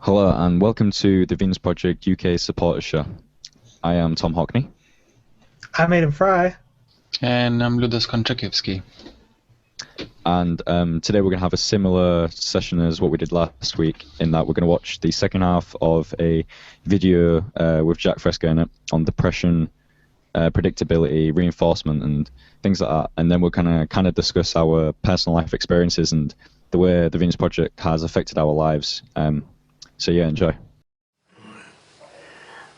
Hello and welcome to the Venus Project UK Supporter Show. I am Tom Hockney. I'm Aiden Fry. And I'm Liudas Koncakivskij. And today we're going to have a similar session as what we did last week, in that we're going to watch the second half of a video with Jack Fresco in it on depression, predictability, reinforcement, and things like that. And then we're going to kind of discuss our personal life experiences and the way the Venus Project has affected our lives. So yeah, enjoy.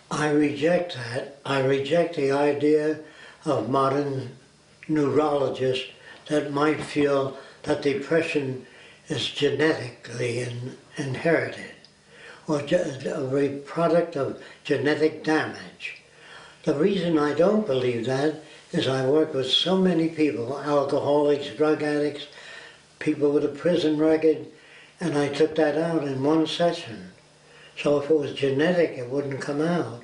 I reject that. I reject the idea of modern neurologists that might feel that depression is genetically inherited or a product of genetic damage. The reason I don't believe that is I work with so many people, alcoholics, drug addicts, people with a prison record, and I took that out in one session. So if it was genetic, it wouldn't come out.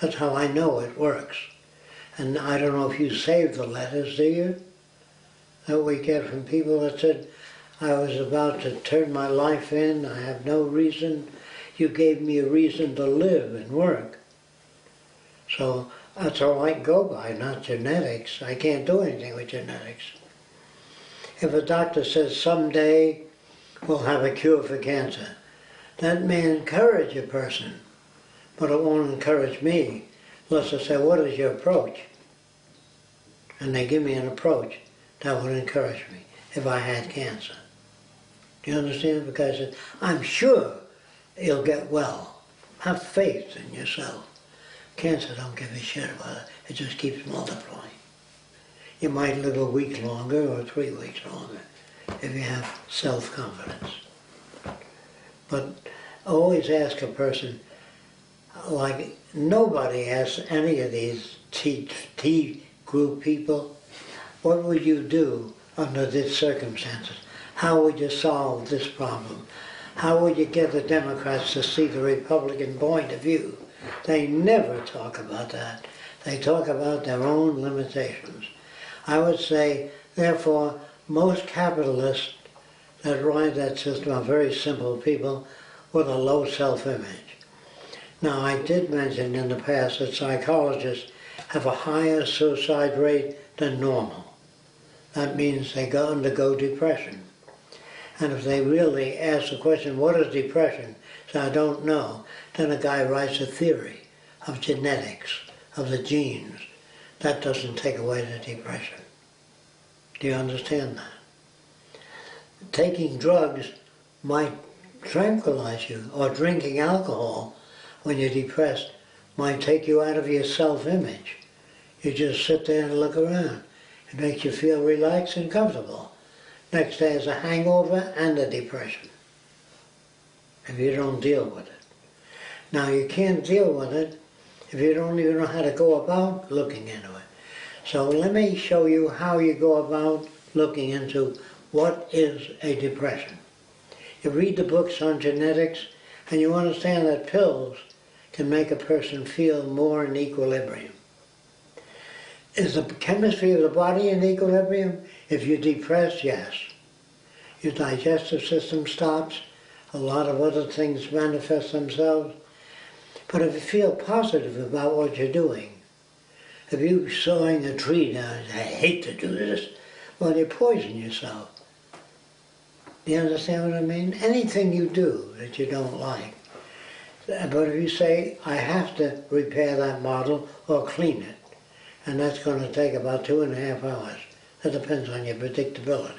That's how I know it works. And I don't know if you saved the letters, do you? That we get from people that said, I was about to turn my life in, I have no reason. You gave me a reason to live and work. So that's all I go by, not genetics. I can't do anything with genetics. If a doctor says someday we'll have a cure for cancer, that may encourage a person, but it won't encourage me unless I say, what is your approach? And they give me an approach that would encourage me if I had cancer. Do you understand? Because I'm sure you'll get well. Have faith in yourself. Cancer don't give a shit about it. It just keeps multiplying. You might live a week longer or 3 weeks longer if you have self-confidence. But always ask a person, like nobody asks any of these T group people, what would you do under these circumstances? How would you solve this problem? How would you get the Democrats to see the Republican point of view? They never talk about that. They talk about their own limitations. I would say, therefore, most capitalists that ride that system are very simple people with a low self-image. Now, I did mention in the past that psychologists have a higher suicide rate than normal. That means they undergo depression. And if they really ask the question, what is depression? So I don't know. Then a guy writes a theory of genetics, of the genes. That doesn't take away the depression. Do you understand that? Taking drugs might tranquilize you, or drinking alcohol when you're depressed might take you out of your self-image. You just sit there and look around. It makes you feel relaxed and comfortable. Next day is a hangover and a depression if you don't deal with it. Now you can't deal with it if you don't even know how to go about looking into it. So let me show you how you go about looking into what is a depression. You read the books on genetics and you understand that pills can make a person feel more in equilibrium. Is the chemistry of the body in equilibrium? If you're depressed, yes. Your digestive system stops. A lot of other things manifest themselves. But if you feel positive about what you're doing, if you're sawing a tree down and say, I hate to do this, well, you poison yourself. Do you understand what I mean? Anything you do that you don't like. But if you say, I have to repair that model or clean it, and that's going to take about 2.5 hours. That depends on your predictability.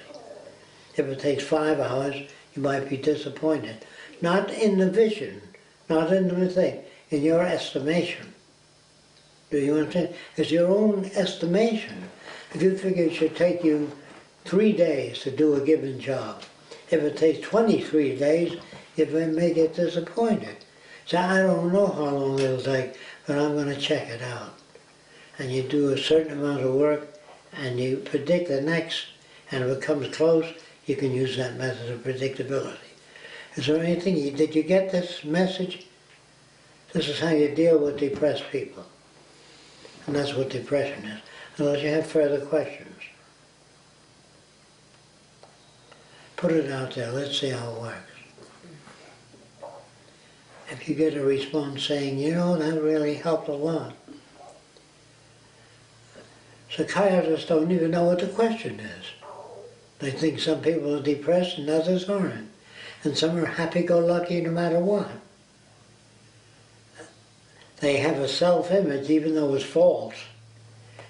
If it takes 5 hours, you might be disappointed. Not in the vision, not in the mistake, in your estimation. Do you understand? It's your own estimation. If you figure it should take you 3 days to do a given job, if it takes 23 days, you may get disappointed. So I don't know how long it'll take, but I'm going to check it out. And you do a certain amount of work, and you predict the next, and if it comes close, you can use that method of predictability. Is there anything, did you get this message? This is how you deal with depressed people. And that's what depression is, unless you have further questions. Put it out there, let's see how it works. if you get a response saying, you know, that really helped a lot. Psychiatrists don't even know what the question is. They think some people are depressed and others aren't. And some are happy-go-lucky no matter what. They have a self-image even though it's false.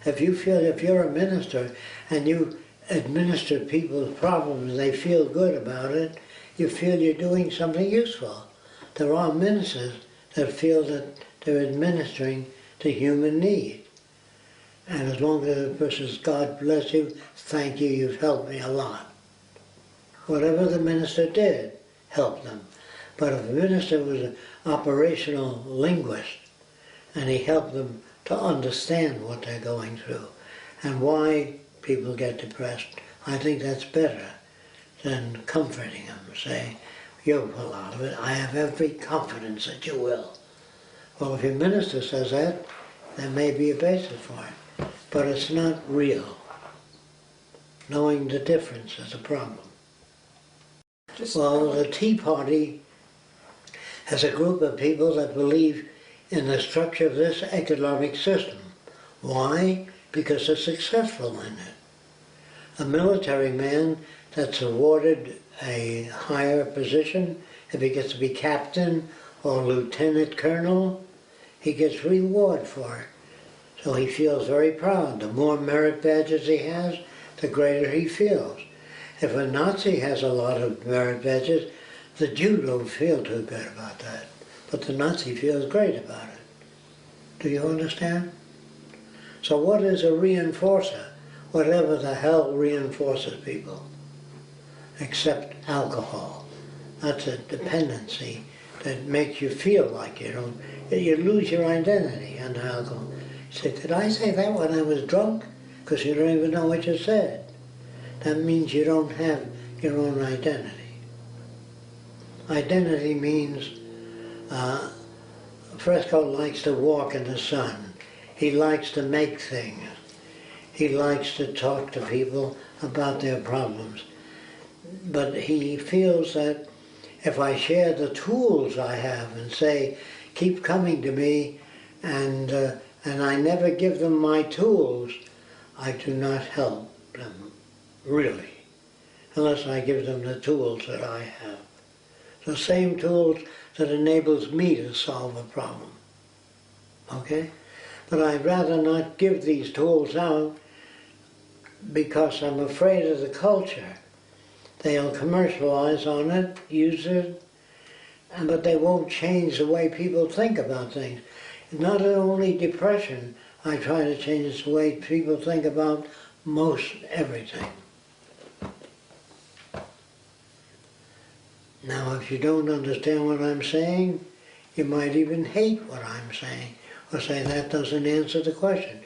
If you feel, if you're a minister and you administer people's problems and they feel good about it, you feel you're doing something useful. There are ministers that feel that they're administering to human need. And as long as the person says, God bless you, thank you, you've helped me a lot. Whatever the minister did helped them. But if a minister was an operational linguist and he helped them to understand what they're going through and why people get depressed, I think that's better than comforting them, saying, you'll pull out of it, I have every confidence that you will. Well, if your minister says that, there may be a basis for it, but it's not real. Knowing the difference is a problem. Well, the Tea Party has a group of people that believe in the structure of this economic system. Why? Because they're successful in it. A military man that's awarded a higher position, if he gets to be captain or lieutenant colonel, he gets reward for it. So he feels very proud. The more merit badges he has, the greater he feels. If a Nazi has a lot of merit badges, the Jew don't feel too good about that. But the Nazi feels great about it. Do you understand? So what is a reinforcer? Whatever the hell reinforces people, except alcohol. That's a dependency that makes you feel like you lose your identity under alcohol. You say, did I say that when I was drunk? Because you don't even know what you said. That means you don't have your own identity. Identity means Fresco likes to walk in the sun. He likes to make things. He likes to talk to people about their problems. But he feels that if I share the tools I have and say, keep coming to me, and I never give them my tools, I do not help them, really, unless I give them the tools that I have. The same tools that enables me to solve a problem, okay? But I'd rather not give these tools out because I'm afraid of the culture. They'll commercialize on it, use it, but they won't change the way people think about things. Not only depression, I try to change the way people think about most everything. Now, if you don't understand what I'm saying, you might even hate what I'm saying, or say that doesn't answer the question.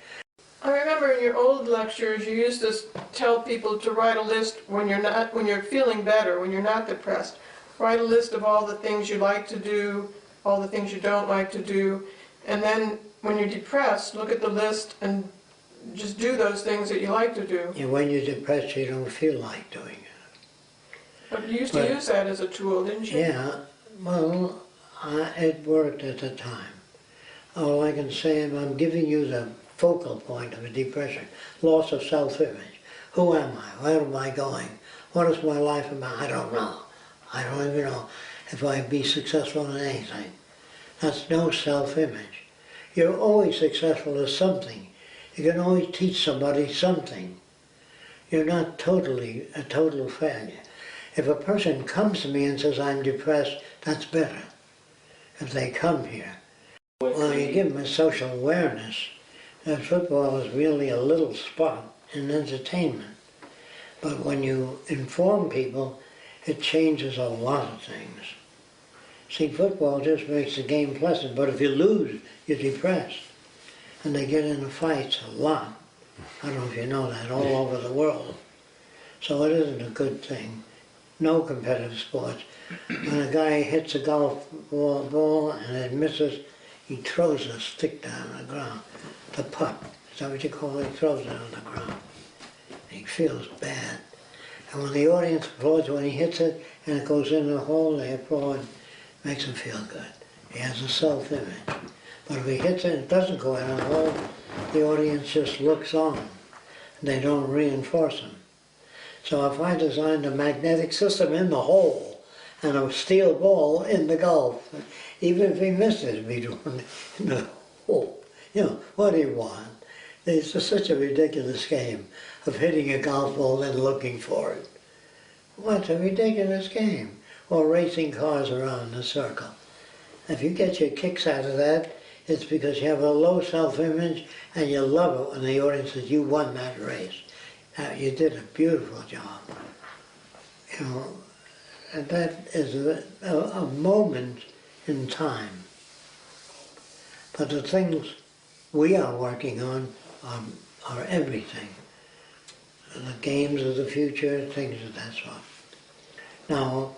I remember in your old lectures you used to tell people to write a list when you're feeling better, when you're not depressed. Write a list of all the things you like to do, all the things you don't like to do, and then when you're depressed, look at the list and just do those things that you like to do. And when you're depressed, you don't feel like doing it. But you used to use that as a tool, didn't you? Yeah, well, it worked at the time. All I can say is I'm giving you the focal point of a depression, loss of self-image. Who am I? Where am I going? What is my life about? I don't know. I don't even know if I'd be successful in anything. That's no self-image. You're always successful at something. You can always teach somebody something. You're not totally a total failure. If a person comes to me and says, I'm depressed, that's better. If they come here. Well, you give them a social awareness. And football is really a little spot in entertainment. But when you inform people, it changes a lot of things. See, football just makes the game pleasant, but if you lose, you're depressed. And they get into fights a lot. I don't know if you know that, all over the world. So it isn't a good thing. No competitive sports. When a guy hits a golf ball and it misses, he throws a stick down on the ground. The putt, is that what you call it? He throws it on the ground. He feels bad. And when the audience applauds when he hits it and it goes in the hole, they applaud, makes him feel good. He has a self-image. But if he hits it and it doesn't go in a hole, the audience just looks on. They don't reinforce him. So if I designed a magnetic system in the hole and a steel ball in the golf, even if he missed it, it'd be doing in the hole. You know, what do you want? It's just such a ridiculous game of hitting a golf ball and looking for it. What a ridiculous game. Or racing cars around in a circle. If you get your kicks out of that, it's because you have a low self-image and you love it when the audience says you won that race. You did a beautiful job. You know, and that is a moment in time. But the things we are working on are everything. The games of the future, things of that sort. Now,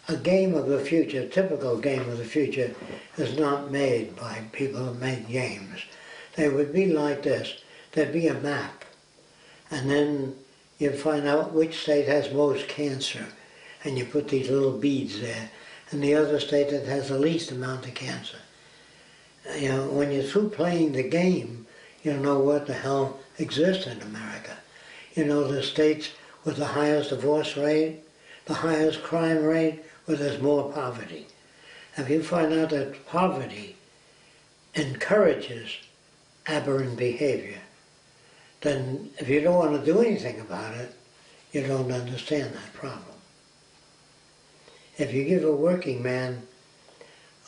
a game of the future, a typical game of the future, is not made by people who make games. They would be like this. There'd be a map, and then you'd find out which state has most cancer, and you put these little beads there, and the other state that has the least amount of cancer. You know, when you're through playing the game, you know what the hell exists in America. You know the states with the highest divorce rate, the highest crime rate, where there's more poverty. If you find out that poverty encourages aberrant behavior, then if you don't want to do anything about it, you don't understand that problem. If you give a working man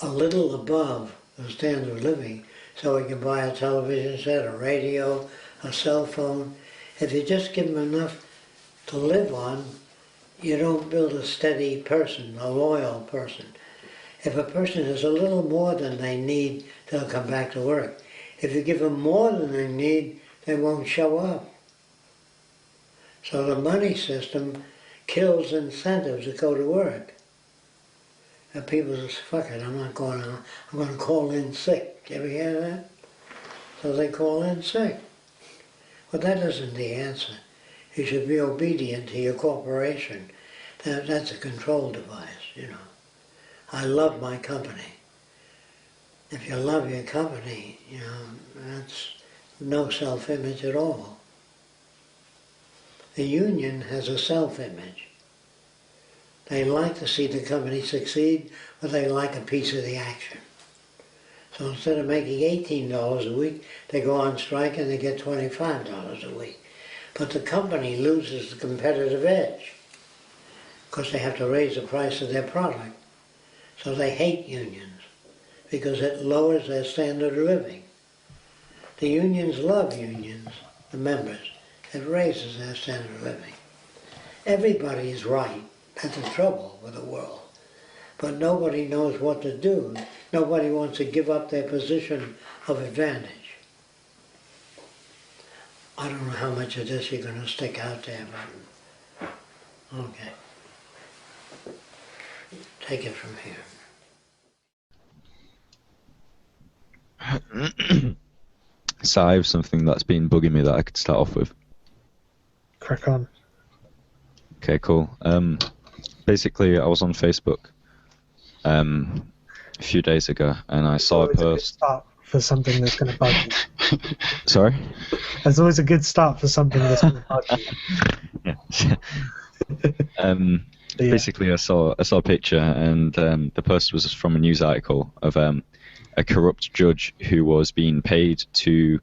a little above the standard of living, so he can buy a television set, a radio, a cell phone, if you just give him enough to live on, you don't build a steady person, a loyal person. If a person has a little more than they need, they'll come back to work. If you give them more than they need, they won't show up. So the money system kills incentives to go to work. And people say, fuck it, I'm not going on, I'm going to call in sick. You ever hear that? So they call in sick. Well, that isn't the answer. You should be obedient to your corporation. That's a control device, you know. I love my company. If you love your company, you know, that's no self-image at all. The union has a self-image. They like to see the company succeed, but they like a piece of the action. So instead of making $18 a week, they go on strike and they get $25 a week. But the company loses the competitive edge because they have to raise the price of their product. So they hate unions because it lowers their standard of living. The unions love unions, the members. It raises their standard of living. Everybody is right. That's the trouble with the world. But nobody knows what to do. Nobody wants to give up their position of advantage. I don't know how much of this you're going to stick out there, but okay. Take it from here. So I have something that's been bugging me that I could start off with. Crack on. Okay, cool. Basically, I was on Facebook a few days ago, and I saw a Always a good post. start for something that's going to bug you. Sorry? That's always a good start for something that's going to bug you. Yeah. Yeah. Basically, I saw a picture, and the post was from a news article of a corrupt judge who was being paid to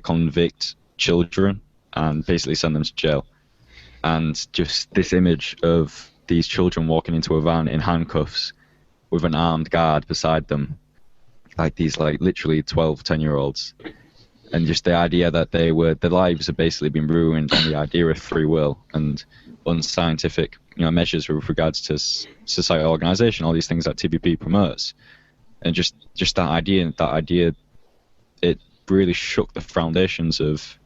convict children and basically send them to jail. And just this image of these children walking into a van in handcuffs with an armed guard beside them, like these literally 12, 10-year-olds. And just the idea that their lives have basically been ruined on the idea of free will and unscientific measures with regards to societal organization, all these things that TVP promotes. And just that idea, it really shook the foundations of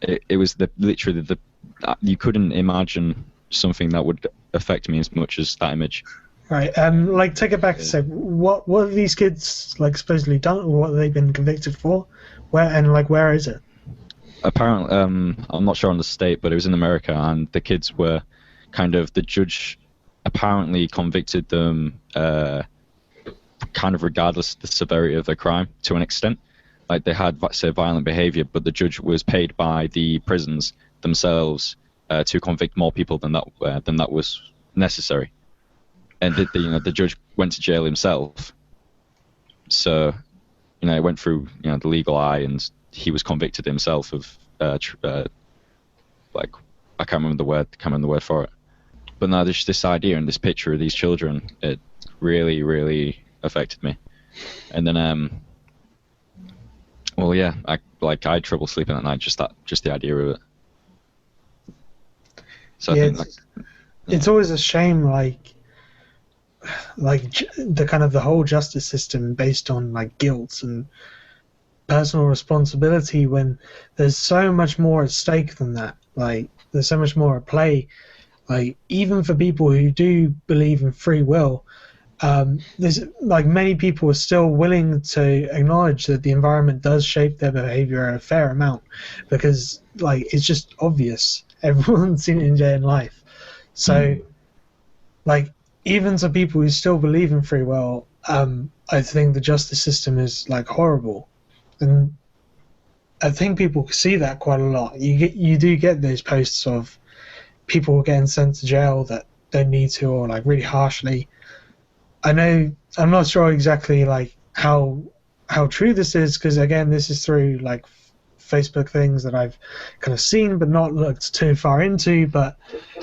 it was literally you couldn't imagine something that would affect me as much as that image. Right, take it back a sec. What have these kids supposedly done, or what have they been convicted for? Where is it? Apparently, I'm not sure on the state, but it was in America, and the kids were the judge apparently convicted them kind of regardless of the severity of the crime to an extent. Like they had, say, violent behavior, but the judge was paid by the prisons themselves to convict more people than that was necessary. And the judge went to jail himself. So, it went through the legal eye, and he was convicted himself of like, I can't remember the word for it. But now there's this idea and this picture of these children. It really, really affected me. And then well, yeah, I had trouble sleeping at night, just the idea of it. So yeah, I think it's always a shame, like the kind of the whole justice system based on like guilt and personal responsibility, when there's so much more at stake than that. Like there's so much more at play. Like even for people who do believe in free will, there's like many people are still willing to acknowledge that the environment does shape their behavior a fair amount, because like it's just obvious. Everyone's seen it in day in life. So like even to people who still believe in free will, I think the justice system is like horrible, and I think people see that quite a lot. You do get those posts of people getting sent to jail that don't need to, or like really harshly. I know, I'm not sure exactly like how true this is, because again, this is through like Facebook things that I've kind of seen but not looked too far into. But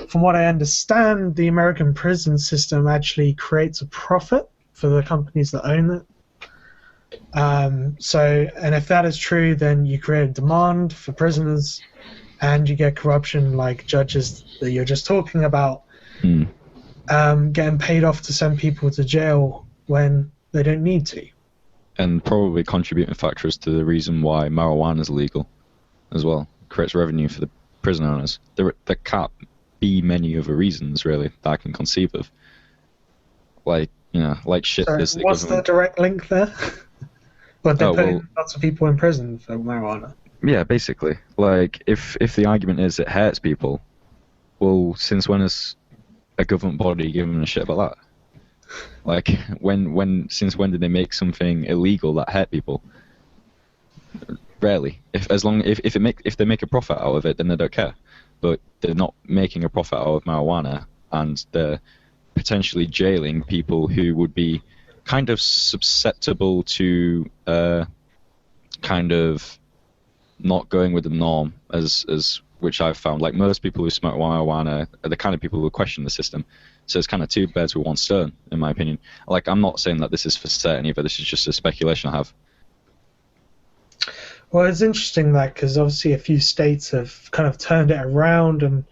from what I understand, the American prison system actually creates a profit for the companies that own it. And if that is true, then you create a demand for prisoners, and you get corruption like judges that you're just talking about, getting paid off to send people to jail when they don't need to. And probably contributing factors to the reason why marijuana is illegal as well. It creates revenue for the prison owners. There can't be many other reasons, really, that I can conceive of. Like shit. So what's the direct link there? But they're putting lots of people in prison for marijuana. Yeah, basically. Like, if the argument is it hurts people, well, since when has a government body given a shit about that? Like, since when did they make something illegal that hurt people? Rarely. If they make a profit out of it, then they don't care. But they're not making a profit out of marijuana, and they're potentially jailing people who would be kind of susceptible to kind of not going with the norm, as which I've found. Like most people who smoke marijuana are the kind of people who question the system. So it's kind of two birds with one stone, in my opinion. Like, I'm not saying that this is for certain either. This is just a speculation I have. Well, it's interesting that, because obviously a few states have kind of turned it around, and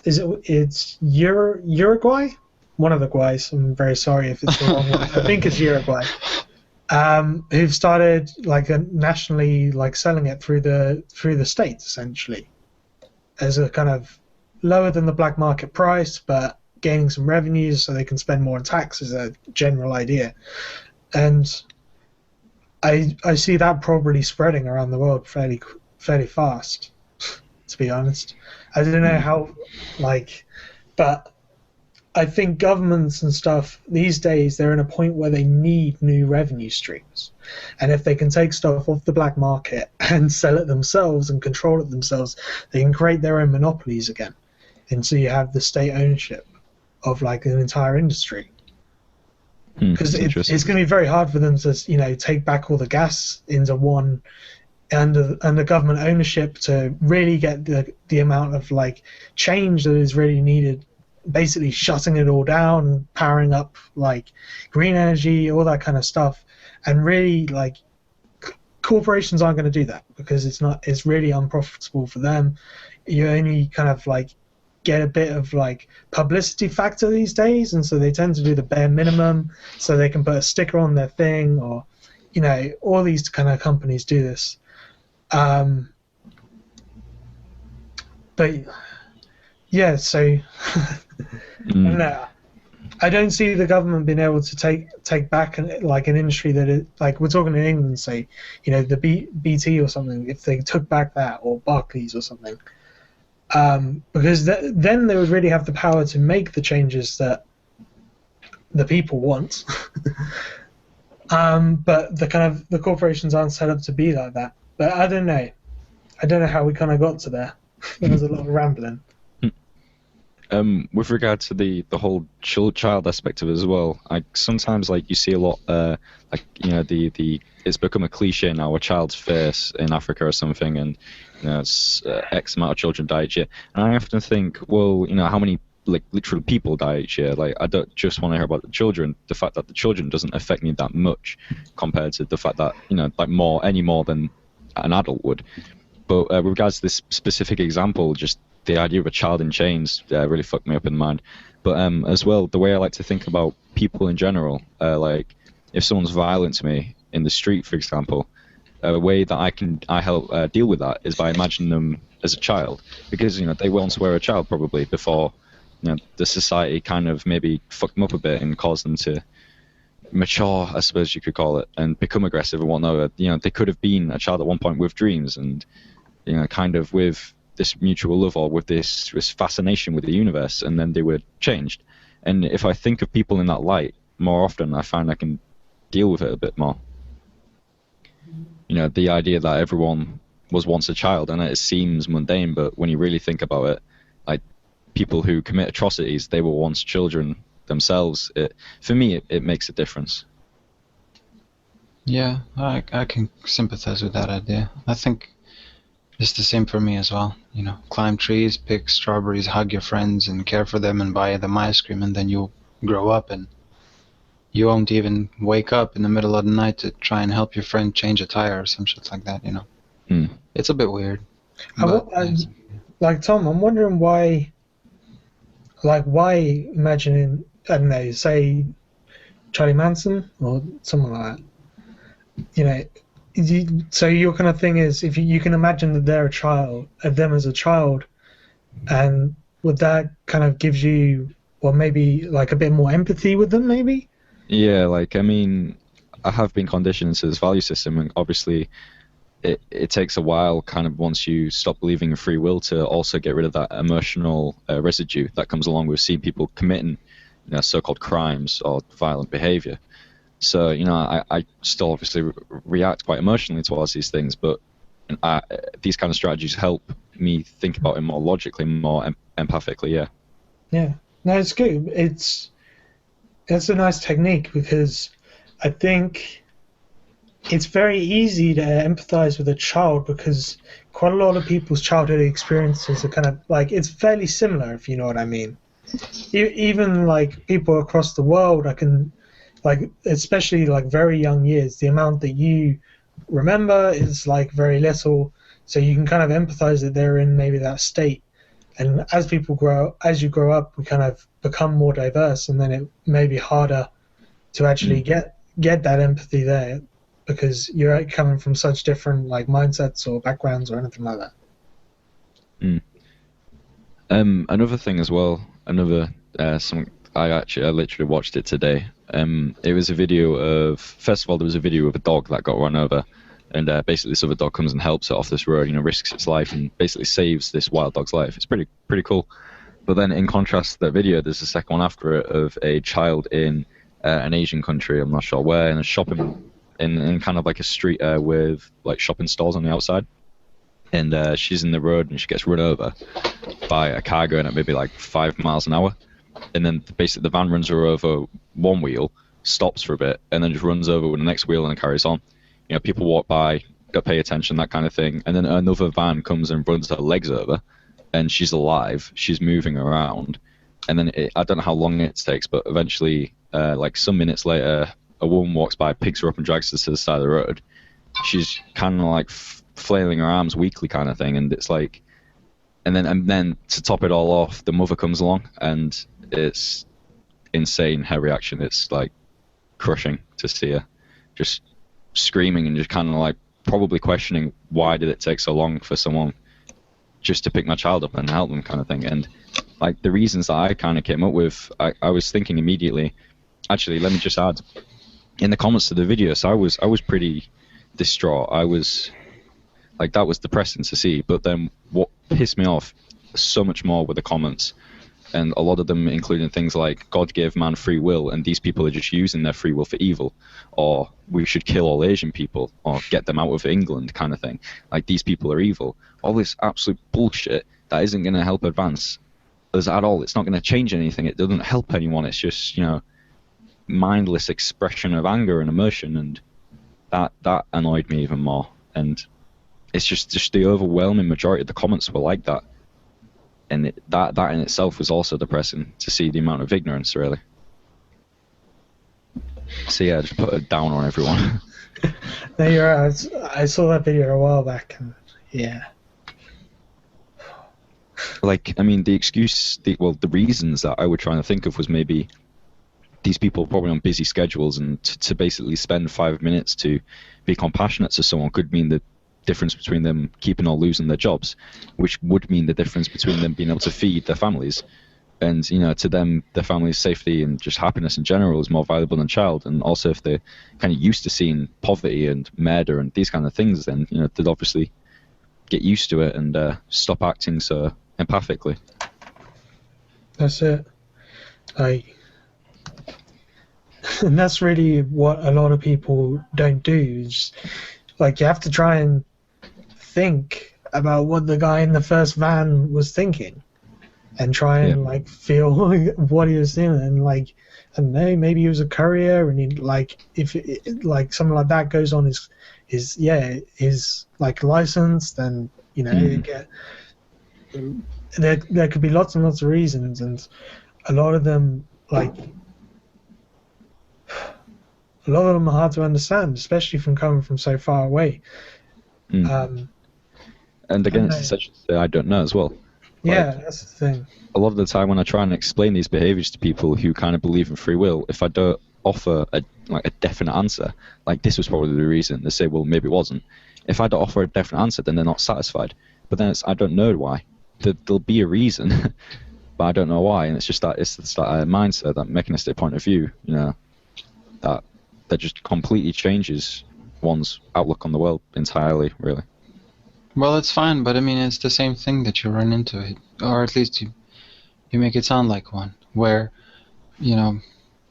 it's Uruguay? One of the Guays. I'm very sorry if it's the wrong one. I think it's Uruguay. Who've started like nationally like selling it through the states, essentially, as a kind of lower than the black market price, but gaining some revenues so they can spend more on tax, is a general idea. And I see that probably spreading around the world fairly fast, to be honest. I don't know how, but I think governments and stuff these days, they're in a point where they need new revenue streams. And if they can take stuff off the black market and sell it themselves and control it themselves, they can create their own monopolies again. And so you have the state ownership of like an entire industry. Because it's going to be very hard for them to, take back all the gas into one under government ownership to really get the amount of like change that is really needed. Basically shutting it all down and powering up like green energy, all that kind of stuff, and really like corporations aren't going to do that because it's really unprofitable for them. You only kind of like get a bit of like publicity factor these days, and so they tend to do the bare minimum so they can put a sticker on their thing, or all these kind of companies do this. But yeah, so I don't know. I don't see the government being able to take back an industry that is like, we're talking in England, say, the BT or something. If they took back that, or Barclays or something, because then they would really have the power to make the changes that the people want. But the corporations aren't set up to be like that. But I don't know. I don't know how we kind of got to there. There was a lot of rambling. With regard to the whole child aspect of it as well, sometimes like you see a lot, like the it's become a cliche now, a child's face in Africa or something, and it's X amount of children die each year, and I often think, well, how many like literal people die each year? Like, I don't just want to hear about the children. The fact that the children doesn't affect me that much compared to the fact that like any more than an adult would. But with regards to this specific example, just the idea of a child in chains really fucked me up in the mind. But as well, the way I like to think about people in general, like if someone's violent to me in the street, for example, a way that I help deal with that is by imagining them as a child, because they once were a child probably before the society kind of maybe fucked them up a bit and caused them to mature, I suppose you could call it, and become aggressive and whatnot. They could have been a child at one point with dreams and kind of with this mutual love or with this fascination with the universe, and then they were changed. And if I think of people in that light more often, I find I can deal with it a bit more. The idea that everyone was once a child, and it seems mundane, but when you really think about it, like people who commit atrocities, they were once children themselves. For me, it makes a difference. Yeah, I can sympathize with that idea. I think it's the same for me as well. Climb trees, pick strawberries, hug your friends and care for them and buy them ice cream, and then you grow up and you won't even wake up in the middle of the night to try and help your friend change a tire or some shit like that, It's a bit weird. Like Tom, I'm wondering why imagining, I don't know, say Charlie Manson or someone like that, so your kind of thing is, if you can imagine that they're a child, them as a child, and would that kind of gives you, or maybe like a bit more empathy with them, maybe? Yeah, like, I mean, I have been conditioned to this value system, and obviously it takes a while, kind of once you stop believing in free will, to also get rid of that emotional residue that comes along with seeing people committing so-called crimes or violent behavior. So, I still obviously react quite emotionally towards these things, but these kind of strategies help me think about it more logically, more empathically, yeah. Yeah. No, it's good. It's a nice technique, because I think it's very easy to empathize with a child, because quite a lot of people's childhood experiences are kind of like, it's fairly similar, if you know what I mean. Even like people across the world, I can, like, especially like very young years, the amount that you remember is like very little, so you can kind of empathize that they're in maybe that state. And as you grow up, we kind of become more diverse, and then it may be harder to actually get that empathy there, because you're coming from such different like mindsets or backgrounds or anything like that. Another thing as well, I literally watched it today. It was a video of, first of all, there was a video of a dog that got run over, and basically this other dog comes and helps it off this road, risks its life and basically saves this wild dog's life. It's pretty cool. But then in contrast to that video, there's a second one after it of a child in an Asian country, I'm not sure where, in a shopping, in kind of like a street with like shopping stalls on the outside. And she's in the road and she gets run over by a car going at maybe like 5 miles an hour. And then basically the van runs her over one wheel, stops for a bit, and then just runs over with the next wheel and carries on. People walk by, don't pay attention, that kind of thing. And then another van comes and runs her legs over, and she's alive, she's moving around. And then I don't know how long it takes, but eventually, like some minutes later, a woman walks by, picks her up and drags her to the side of the road. She's kind of like flailing her arms weakly kind of thing, and it's like, and then to top it all off, the mother comes along, and it's insane, her reaction. It's like crushing to see her just screaming and just kind of like probably questioning, why did it take so long for someone just to pick my child up and help them, kind of thing. And like the reasons that I kind of came up with, I was thinking immediately, actually, let me just add, in the comments to the video, so I was pretty distraught. I was like, that was depressing to see. But then what pissed me off so much more were the comments and a lot of them including things like God gave man free will, and these people are just using their free will for evil, or we should kill all Asian people, or get them out of England kind of thing. Like, these people are evil. All this absolute bullshit that isn't going to help advance us at all. It's not going to change anything. It doesn't help anyone. It's just, mindless expression of anger and emotion, and that annoyed me even more. And it's just the overwhelming majority of the comments were like that, and that in itself was also depressing to see the amount of ignorance, really. So yeah, just put it down on everyone. No, you're right. I saw that video a while back, and yeah. Like, I mean, the reasons that I were trying to think of was maybe these people probably on busy schedules, and to basically spend 5 minutes to be compassionate to someone could mean the difference between them keeping or losing their jobs, which would mean the difference between them being able to feed their families. And, to them, their family's safety and just happiness in general is more valuable than child. And also, if they're kind of used to seeing poverty and murder and these kind of things, then, they'd obviously get used to it and stop acting so empathically. That's it. And that's really what a lot of people don't do. Is, like, you have to try and think about what the guy in the first van was thinking, and try and like feel what he was doing. And like, I don't know, maybe he was a courier, and he, like, if like something like that goes on his like license, then there could be lots and lots of reasons, and a lot of them are hard to understand, especially from coming from so far away. And again, it's essentially I don't know as well. Yeah, that's the thing. A lot of the time when I try and explain these behaviors to people who kind of believe in free will, if I don't offer a definite answer, like this was probably the reason, they say, well, maybe it wasn't. If I don't offer a definite answer, then they're not satisfied. But then I don't know why. There'll be a reason, but I don't know why. And it's just that mindset, that mechanistic point of view, that just completely changes one's outlook on the world entirely, really. Well, it's fine, but I mean, it's the same thing that you run into it, or at least you make it sound like one, where,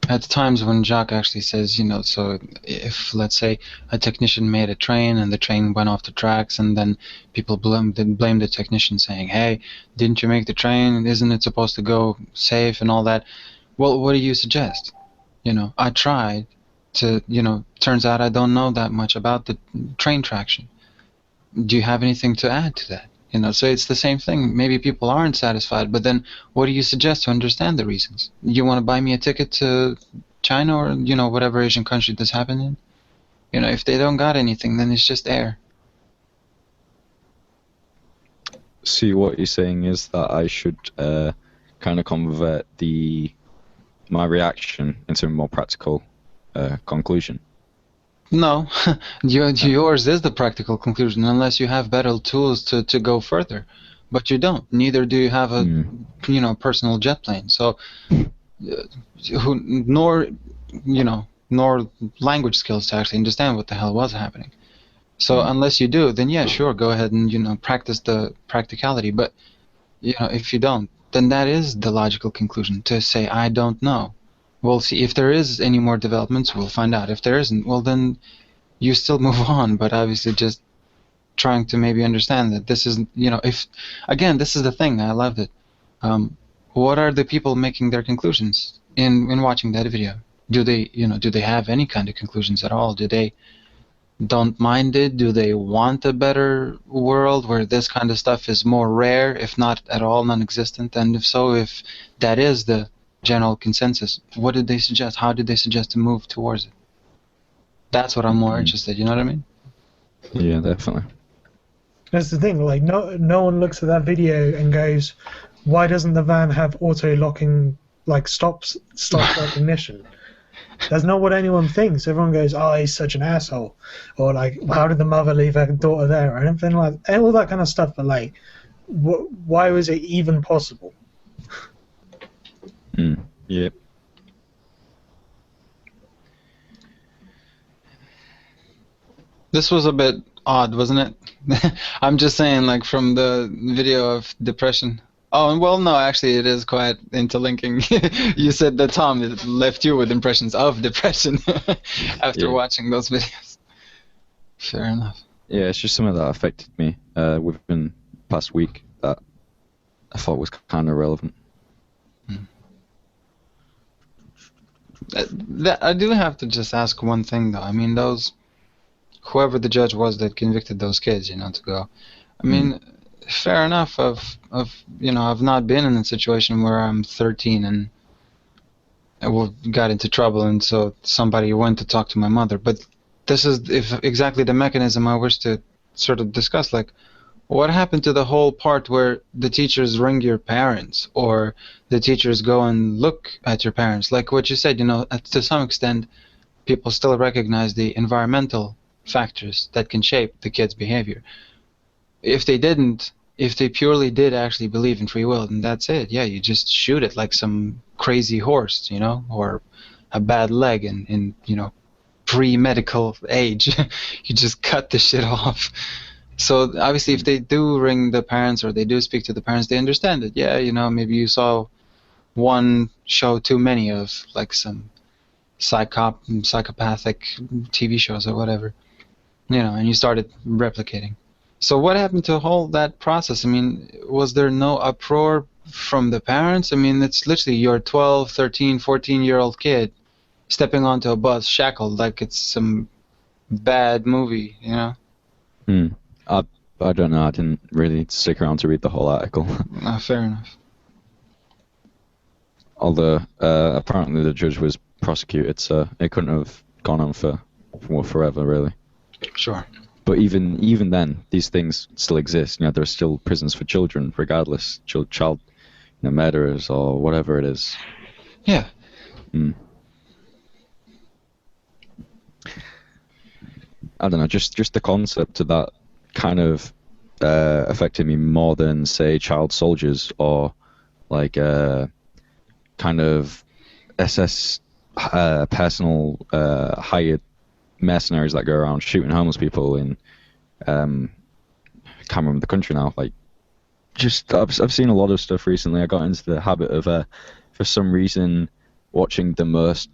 at the times when Jacques actually says, so if, let's say, a technician made a train and the train went off the tracks, and then people blame the technician saying, hey, didn't you make the train? Isn't it supposed to go safe and all that? Well, what do you suggest? I tried to, turns out I don't know that much about the train traction. Do you have anything to add to that? So it's the same thing. Maybe people aren't satisfied, but then what do you suggest to understand the reasons? You want to buy me a ticket to China or, whatever Asian country this happened in? If they don't got anything, then it's just air. See, what you're saying is that I should kind of convert my reaction into a more practical conclusion. No, yours is the practical conclusion, unless you have better tools to go further. But you don't. Neither do you have a personal jet plane. So, nor language skills to actually understand what the hell was happening. So unless you do, then yeah, sure, go ahead and practice the practicality. But if you don't, then that is the logical conclusion, to say I don't know. We'll see if there is any more developments. We'll find out. If there isn't, well, then you still move on. But obviously, just trying to maybe understand that this is, if again, this is the thing. I loved it. What are the people making their conclusions in watching that video? Do they have any kind of conclusions at all? Do they don't mind it? Do they want a better world where this kind of stuff is more rare, if not at all non-existent? And if so, if that is the general consensus, what did they suggest? How did they suggest to move towards it? That's what I'm more interested. You know what I mean? Yeah, definitely. That's the thing. Like, no one looks at that video and goes, "Why doesn't the van have auto-locking, like stop recognition?" That's not what anyone thinks. Everyone goes, "Oh, he's such an asshole," or like, "How did the mother leave her daughter there?" or anything like all that kind of stuff. But like, why was it even possible? Yep. This was a bit odd, wasn't it? I'm just saying, like, from the video of depression, Oh, well, no, actually, it is quite interlinking. You said that Tom left you with impressions of depression after watching those videos. Fair enough. Yeah, it's just something that affected me within the past week that I thought was kind of relevant. I do have to just ask one thing, though. I mean, whoever the judge was that convicted those kids, to go. I mean, fair enough. I've not been in a situation where I'm 13 and I got into trouble, and so somebody went to talk to my mother. But this is exactly the mechanism I wish to sort of discuss. Like, what happened to the whole part where the teachers ring your parents, or the teachers go and look at your parents? Like what you said, to some extent, people still recognize the environmental factors that can shape the kid's behavior. If they purely did actually believe in free will, then that's it. Yeah, you just shoot it like some crazy horse, or a bad leg in pre-medical age. You just cut the shit off. So obviously, if they do ring the parents or they do speak to the parents, they understand it. Yeah, maybe you saw one show too many of, like some psychopathic TV shows or whatever, and you started replicating. So what happened to all that process? I mean, was there no uproar from the parents? I mean, it's literally your 12, 13, 14-year-old kid stepping onto a bus shackled like it's some bad movie, I don't know. I didn't really stick around to read the whole article. Fair enough. Although apparently the judge was prosecuted, so it couldn't have gone on for forever, really. Sure. But even then, these things still exist. There are still prisons for children, regardless, child murderers or whatever it is. Yeah. I don't know. Just the concept of that kind of affected me more than, say, child soldiers or like kind of SS personal hired mercenaries that go around shooting homeless people in can't remember the country now. Like, just I've seen a lot of stuff recently. I got into the habit of for some reason watching the most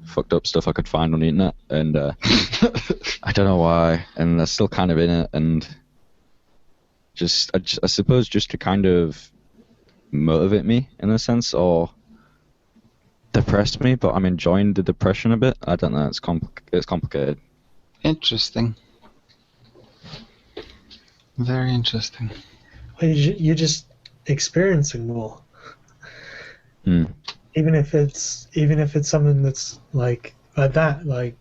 fucked up stuff I could find on the internet, and I don't know why, and I'm still kind of in it, and I suppose just to kind of motivate me in a sense, or depressed me, but I'm enjoying the depression a bit. I don't know, it's complicated. Interesting. Very interesting. Well, you're just experiencing more. Even if it's something that's like that, like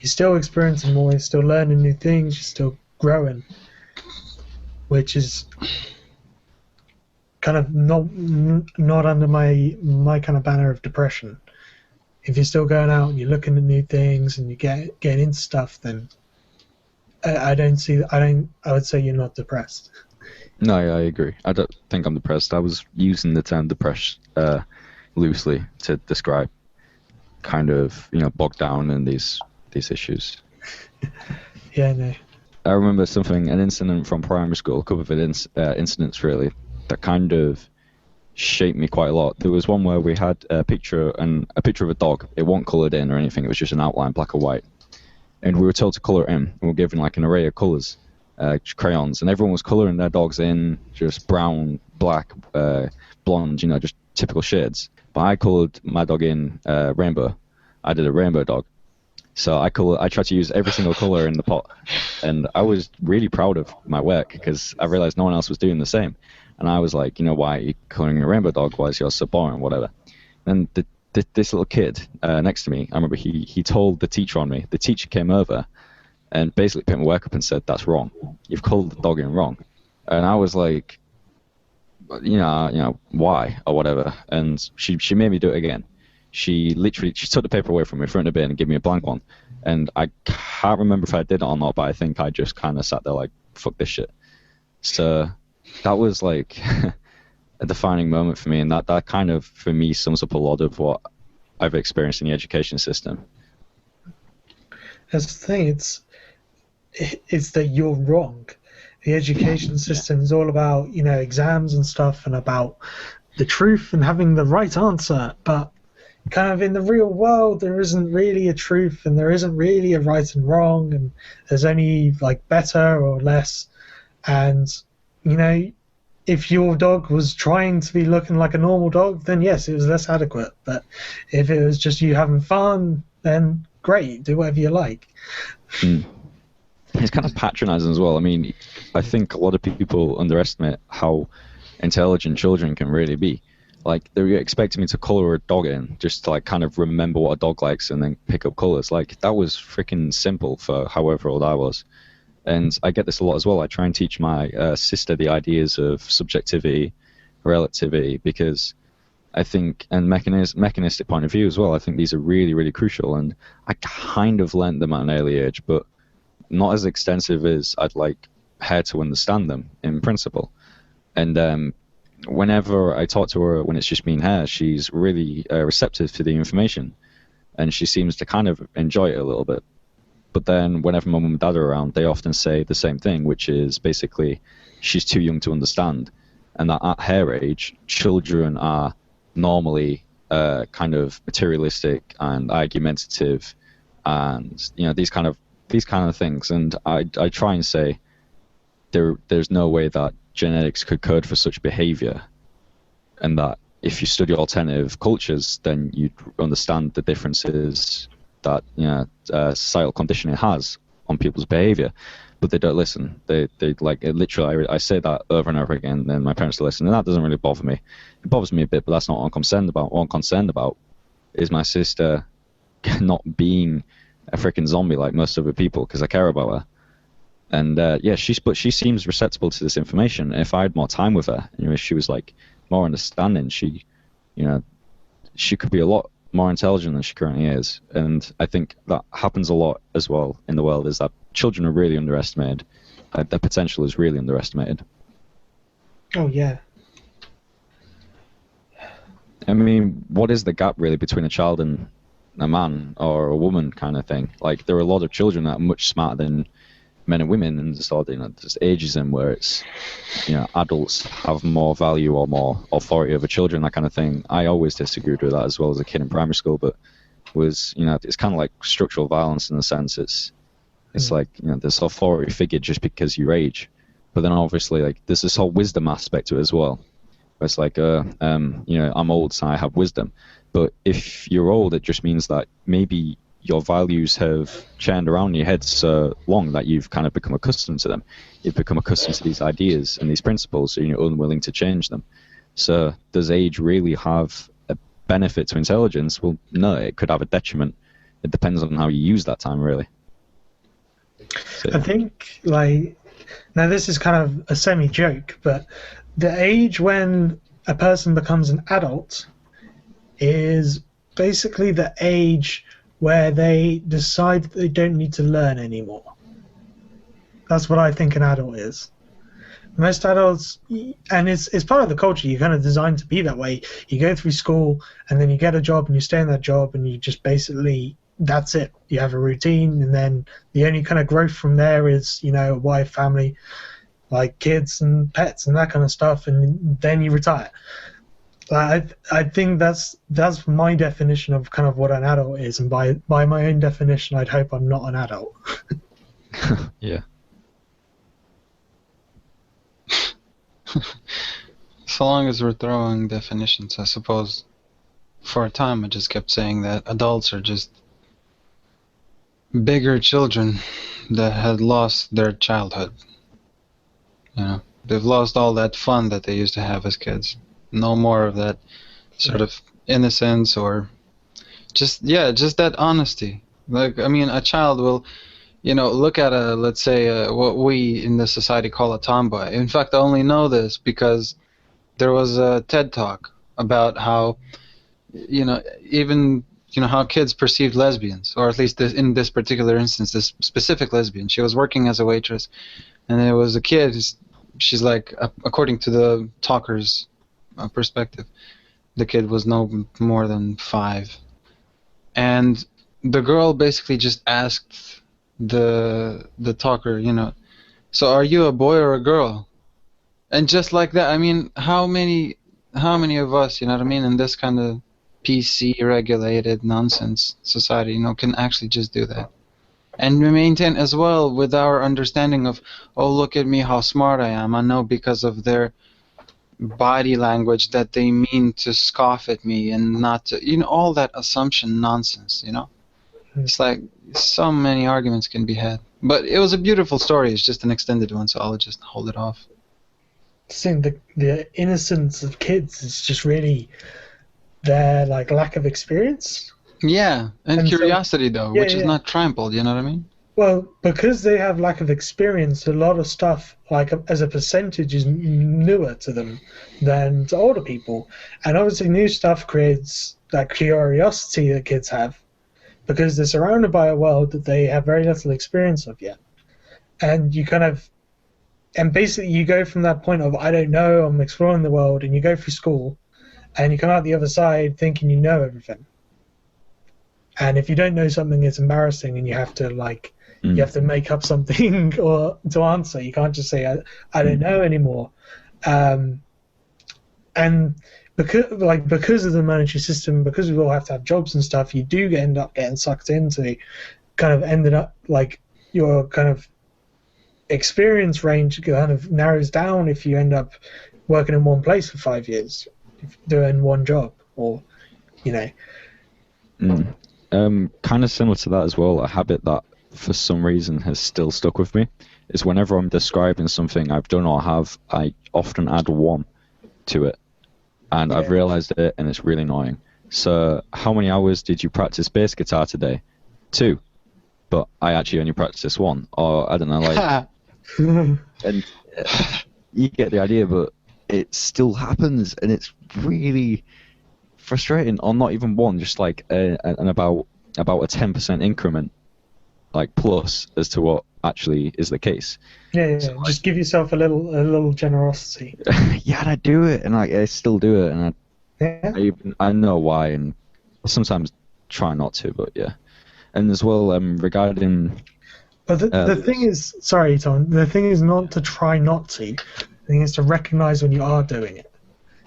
you're still experiencing more, you're still learning new things, you're still growing, which is kind of not under my kind of banner of depression. If you're still going out and you're looking at new things and you getting into stuff, then I would say you're not depressed. No, yeah, I agree. I don't think I'm depressed. I was using the term depressed loosely to describe kind of bogged down in these issues. Yeah, no. I remember an incident from primary school, a couple of incidents really, that kind of shaped me quite a lot. There was one where we had a picture of a dog. It wasn't coloured in or anything. It was just an outline, black and white. And we were told to colour it in. We were given like an array of colours, crayons, and everyone was colouring their dogs in just brown, black, blonde, just typical shades. But I coloured my dog in rainbow. I did a rainbow dog. So I tried to use every single colour in the pot, and I was really proud of my work because I realised no one else was doing the same. And I was like, why are you colouring a rainbow dog? Why is yours so boring? Whatever. And this little kid next to me, I remember he told the teacher on me. The teacher came over and basically picked my work up and said, "That's wrong. You've coloured the dog in wrong." And I was like, why or whatever. And she made me do it again. She took the paper away from me, threw it in the bin, and gave me a blank one. And I can't remember if I did it or not, but I think I just kind of sat there like, fuck this shit. So that was like a defining moment for me, and that kind of, for me, sums up a lot of what I've experienced in the education system. That's the thing, it's that you're wrong. the education system is all about, you know, exams and stuff and about the truth and having the right answer, but kind of in the real world there isn't really a truth and there isn't really a right and wrong, and there's only like better or less. And you know, if your dog was trying to be looking like a normal dog, then yes, it was less adequate. But if it was just you having fun, then great, do whatever you like. It's kind of patronizing as well. I mean, I think a lot of people underestimate how intelligent children can really be. Like, they're expecting me to color a dog in just to like kind of remember what a dog likes and then pick up colors. Like, that was freaking simple for however old I was. And I get this a lot as well. I try and teach my sister the ideas of subjectivity, relativity, because I think, and mechanistic point of view as well, I think these are really, really crucial. And I kind of learnt them at an early age, but not as extensive as I'd like her to understand them in principle. And whenever I talk to her, when it's just me and her, she's really receptive to the information, and she seems to kind of enjoy it a little bit. But then whenever my mum and dad are around, they often say the same thing, which is basically she's too young to understand, and that at her age, children are normally kind of materialistic and argumentative, and you know, these kind of things. And I try and say there's no way that genetics could code for such behavior, and that if you study alternative cultures, then you'd understand the differences that, you know, societal conditioning has on people's behavior. But they don't listen. They like it, literally. I say that over and over again, and my parents listen, and that doesn't really bother me. It bothers me a bit, but that's not what I'm concerned about. What I'm concerned about is my sister not being a freaking zombie like most other people, because I care about her. And yeah, she seems receptive to this information. If I had more time with her, you know, if she was like more understanding, she could be a lot more intelligent than she currently is. And I think that happens a lot as well in the world, is that children are really underestimated. Their potential is really underestimated. Oh yeah. I mean, what is the gap really between a child and a man or a woman kind of thing? Like, there are a lot of children that are much smarter than men and women, and sort of, you know, there's ageism where it's, you know, adults have more value or more authority over children, that kind of thing. I always disagreed with that as well as a kid in primary school, but was, you know, it's kind of like structural violence in the sense it's like, you know, this authority figure just because you age. But then obviously, like, there's this whole wisdom aspect to it as well. Where it's like, you know, I'm old, so I have wisdom. But if you're old, it just means that maybe your values have churned around in your head so long that you've kind of become accustomed to them. You've become accustomed to these ideas and these principles, so you're unwilling to change them. So does age really have a benefit to intelligence? Well, no, it could have a detriment. It depends on how you use that time, really. So, I think, like, now this is kind of a semi-joke, but the age when a person becomes an adult is basically the age where they decide that they don't need to learn anymore. That's what I think an adult is. Most adults, and it's part of the culture, you're kind of designed to be that way. You go through school, and then you get a job, and you stay in that job, and you just basically, that's it. You have a routine, and then the only kind of growth from there is, you know, a wife, family, like kids and pets and that kind of stuff, and then you retire. I think that's my definition of kind of what an adult is, and by my own definition, I'd hope I'm not an adult. yeah. So long as we're throwing definitions, I suppose. For a time, I just kept saying that adults are just bigger children that had lost their childhood. You know, they've lost all that fun that they used to have as kids. No more of that sort of innocence, or just that honesty. Like, I mean, a child will, you know, look at let's say what we in the society call a tomboy. In fact, I only know this because there was a TED talk about how, you know, even, you know, how kids perceived lesbians, or at least in this particular instance, this specific lesbian. She was working as a waitress, and there was a kid. She's like, according to the talker's perspective, the kid was no more than 5, and the girl basically just asked the talker, you know, So are you a boy or a girl? And just like that, I mean, how many of us, you know what I mean, in this kind of PC regulated nonsense society, you know, can actually just do that? And we maintain as well with our understanding of, oh, look at me, how smart I am. I know because of their body language that they mean to scoff at me and not to, you know, all that assumption nonsense, you know? It's like so many arguments can be had. But it was a beautiful story. It's just an extended one, so I'll just hold it off. Seeing the innocence of kids is just really their like lack of experience. Yeah, and curiosity though, yeah, which is not trampled, you know what I mean? Well, because they have lack of experience, a lot of stuff, like as a percentage, is newer to them than to older people. And obviously new stuff creates that curiosity that kids have, because they're surrounded by a world that they have very little experience of yet. And you kind of, and basically you go from that point of, I don't know, I'm exploring the world, and you go through school, and you come out the other side thinking you know everything. And if you don't know something, it's embarrassing, and you have to you have to make up something or to answer. You can't just say I don't know anymore. And because of the monetary system, because we all have to have jobs and stuff, you do end up getting sucked into, kind of ended up like your kind of experience range kind of narrows down if you end up working in one place for 5 years, doing one job, or you know. Kind of similar to that as well, a habit that for some reason has still stuck with me is whenever I'm describing something I've done or have, I often add 1 to it. And I've realized it, and it's really annoying. So, how many hours did you practice bass guitar today? 2. But I actually only practiced 1. Or, I don't know, like... and you get the idea, but it still happens, and it's really frustrating. Or not even 1, just like about a 10% increment, like plus, as to what actually is the case. Yeah, so, just give yourself a little generosity. Yeah, and I do it, and I still do it, and I know why, and sometimes try not to, but yeah. And as well, regarding... But the thing is, sorry, Tom, the thing is not to try not to. The thing is to recognize when you are doing it.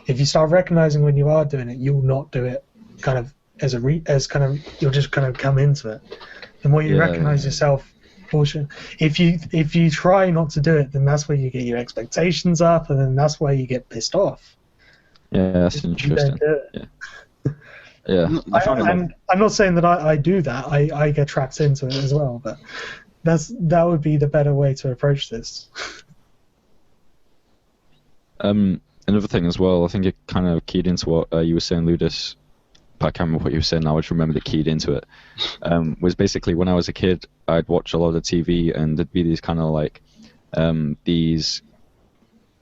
If you start recognizing when you are doing it, you'll not do it kind of you'll just kind of come into it. The more you recognize yourself, if you try not to do it, then that's where you get your expectations up, and then that's where you get pissed off. Yeah, that's interesting. Yeah. I'm not saying that I do that. I get trapped into it as well, but that would be the better way to approach this. Another thing as well, I think it kind of keyed into what you were saying, Liudas. I can't remember what you were saying now, I just remember that keyed into it. Was basically when I was a kid, I'd watch a lot of TV, and there'd be these kind of like, these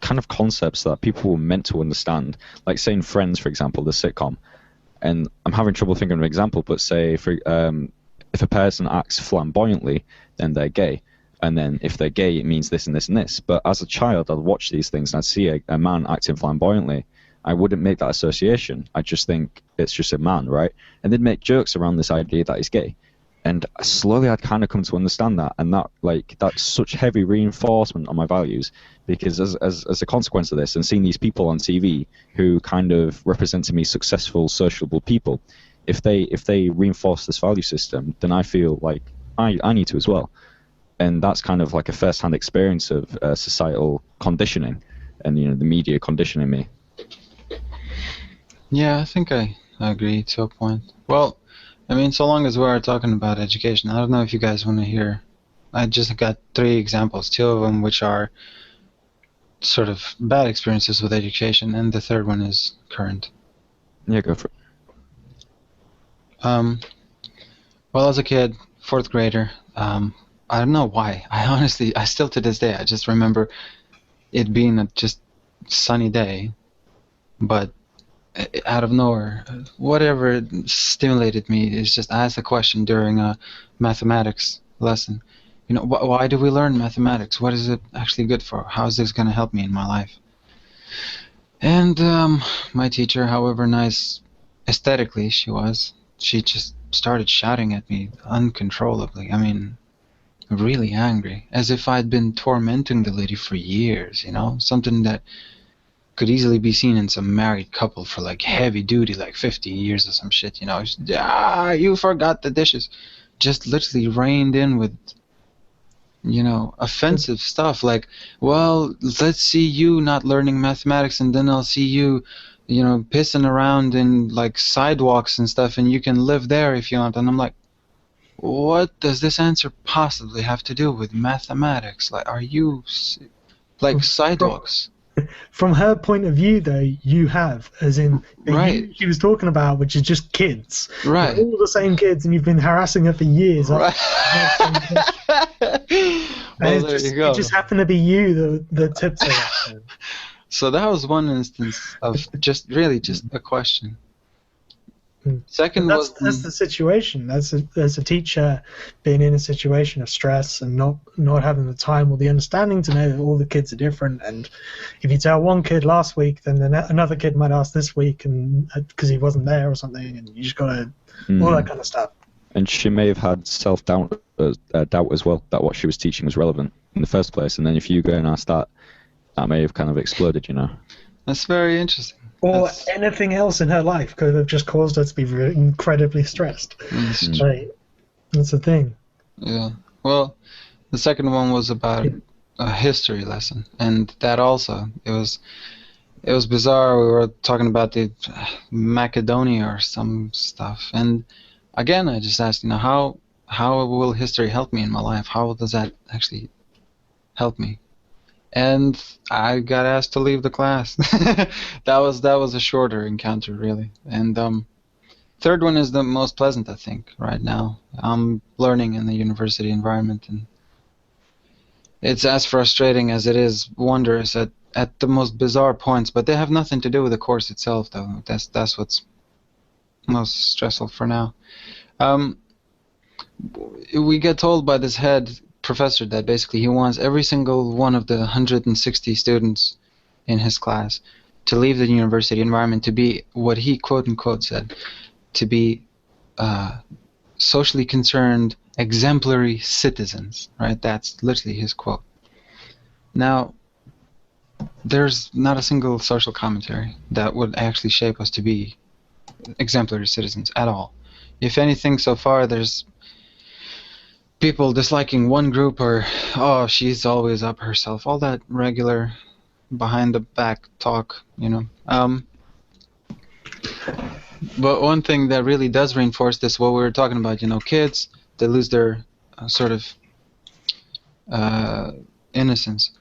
kind of concepts that people were meant to understand. Like saying Friends, for example, the sitcom. And I'm having trouble thinking of an example, but say if a person acts flamboyantly, then they're gay. And then if they're gay, it means this and this and this. But as a child, I'd watch these things and I'd see a man acting flamboyantly. I wouldn't make that association. I'd just think it's just a man, right? And they'd make jokes around this idea that he's gay. And slowly I'd kind of come to understand that. And that's such heavy reinforcement on my values. Because as a consequence of this, and seeing these people on TV who kind of represent to me successful, sociable people, if they reinforce this value system, then I feel like I need to as well. And that's kind of like a first-hand experience of societal conditioning, and the media conditioning me. Yeah, I think I agree to a point. Well, I mean, so long as we're talking about education, I don't know if you guys want to hear. I just got 3 examples, 2 of them which are sort of bad experiences with education, and the third one is current. Yeah, go for it. Well, as a kid, 4th grader, I don't know why. I still to this day, I just remember it being a just sunny day, but out of nowhere, whatever stimulated me is just I asked a question during a mathematics lesson. Why do we learn mathematics? What is it actually good for? How is this going to help me in my life? And my teacher, however nice aesthetically she just started shouting at me uncontrollably. I mean, really angry, as if I'd been tormenting the lady for years, you know, something that could easily be seen in some married couple for like heavy duty, like 50 years or some shit, you know. You forgot the dishes. Just literally reined in with, you know, offensive stuff like, well, let's see you not learning mathematics, and then I'll see you, you know, pissing around in like sidewalks and stuff, and you can live there if you want. And I'm like, what does this answer possibly have to do with mathematics? Like, are you like sidewalks? From her point of view, though, you have, as in, Right. she was talking about, which is just kids. Right. All the same kids, and you've been harassing her for years. Right. Well, there you go. It just happened to be you, the tiptoe. So that was one instance of just a question. Second that's was the situation. That's a teacher being in a situation of stress and not having the time or the understanding to know that all the kids are different. And if you tell one kid last week, then another kid might ask this week, and because he wasn't there or something, and you just gotta all that kind of stuff. And she may have had self-doubt doubt as well that what she was teaching was relevant in the first place. And then if you go and ask that may have kind of exploded, you know. That's very interesting. Or anything else in her life could have just caused her to be incredibly stressed. Right. That's the thing. Yeah. Well, the second one was about a history lesson, and that also it was bizarre. We were talking about the Macedonia or some stuff, and again, I just asked, you know, how will history help me in my life? How does that actually help me? And I got asked to leave the class. That was a shorter encounter, really. And third one is the most pleasant, I think, right now. I'm learning in the university environment, and it's as frustrating as it is wondrous at the most bizarre points. But they have nothing to do with the course itself, though. That's what's most stressful for now. We get told by this head professor that basically he wants every single one of the 160 students in his class to leave the university environment to be what he quote unquote said to be socially concerned, exemplary citizens, right? That's literally his quote. Now, there's not a single social commentary that would actually shape us to be exemplary citizens at all. If anything, so far there's people disliking one group, or oh, she's always up herself, all that regular behind the back talk, you know. But one thing that really does reinforce this, what we were talking about, you know, kids, they lose their sort of innocence.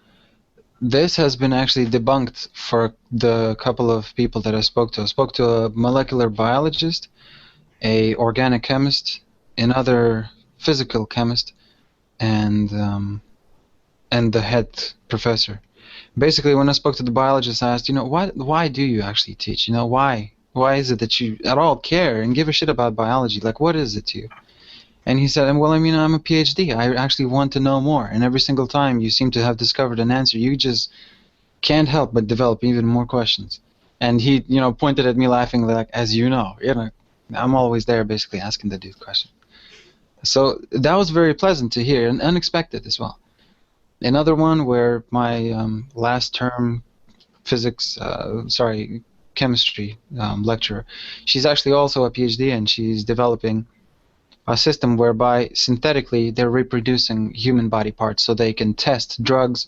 This has been actually debunked for the couple of people that I spoke to. I spoke to a molecular biologist, a organic chemist, another physical chemist, and the head professor. Basically, when I spoke to the biologist, I asked, you know, why do you actually teach? You know, why is it that you at all care and give a shit about biology? Like, what is it to you? And he said, well, I mean, I'm a PhD. I actually want to know more. And every single time you seem to have discovered an answer, you just can't help but develop even more questions. And he, you know, pointed at me laughing, like, as you know, I'm always there basically asking the dude questions. So that was very pleasant to hear and unexpected as well. Another one where my last term chemistry lecturer, she's actually also a PhD, and she's developing a system whereby synthetically they're reproducing human body parts so they can test drugs,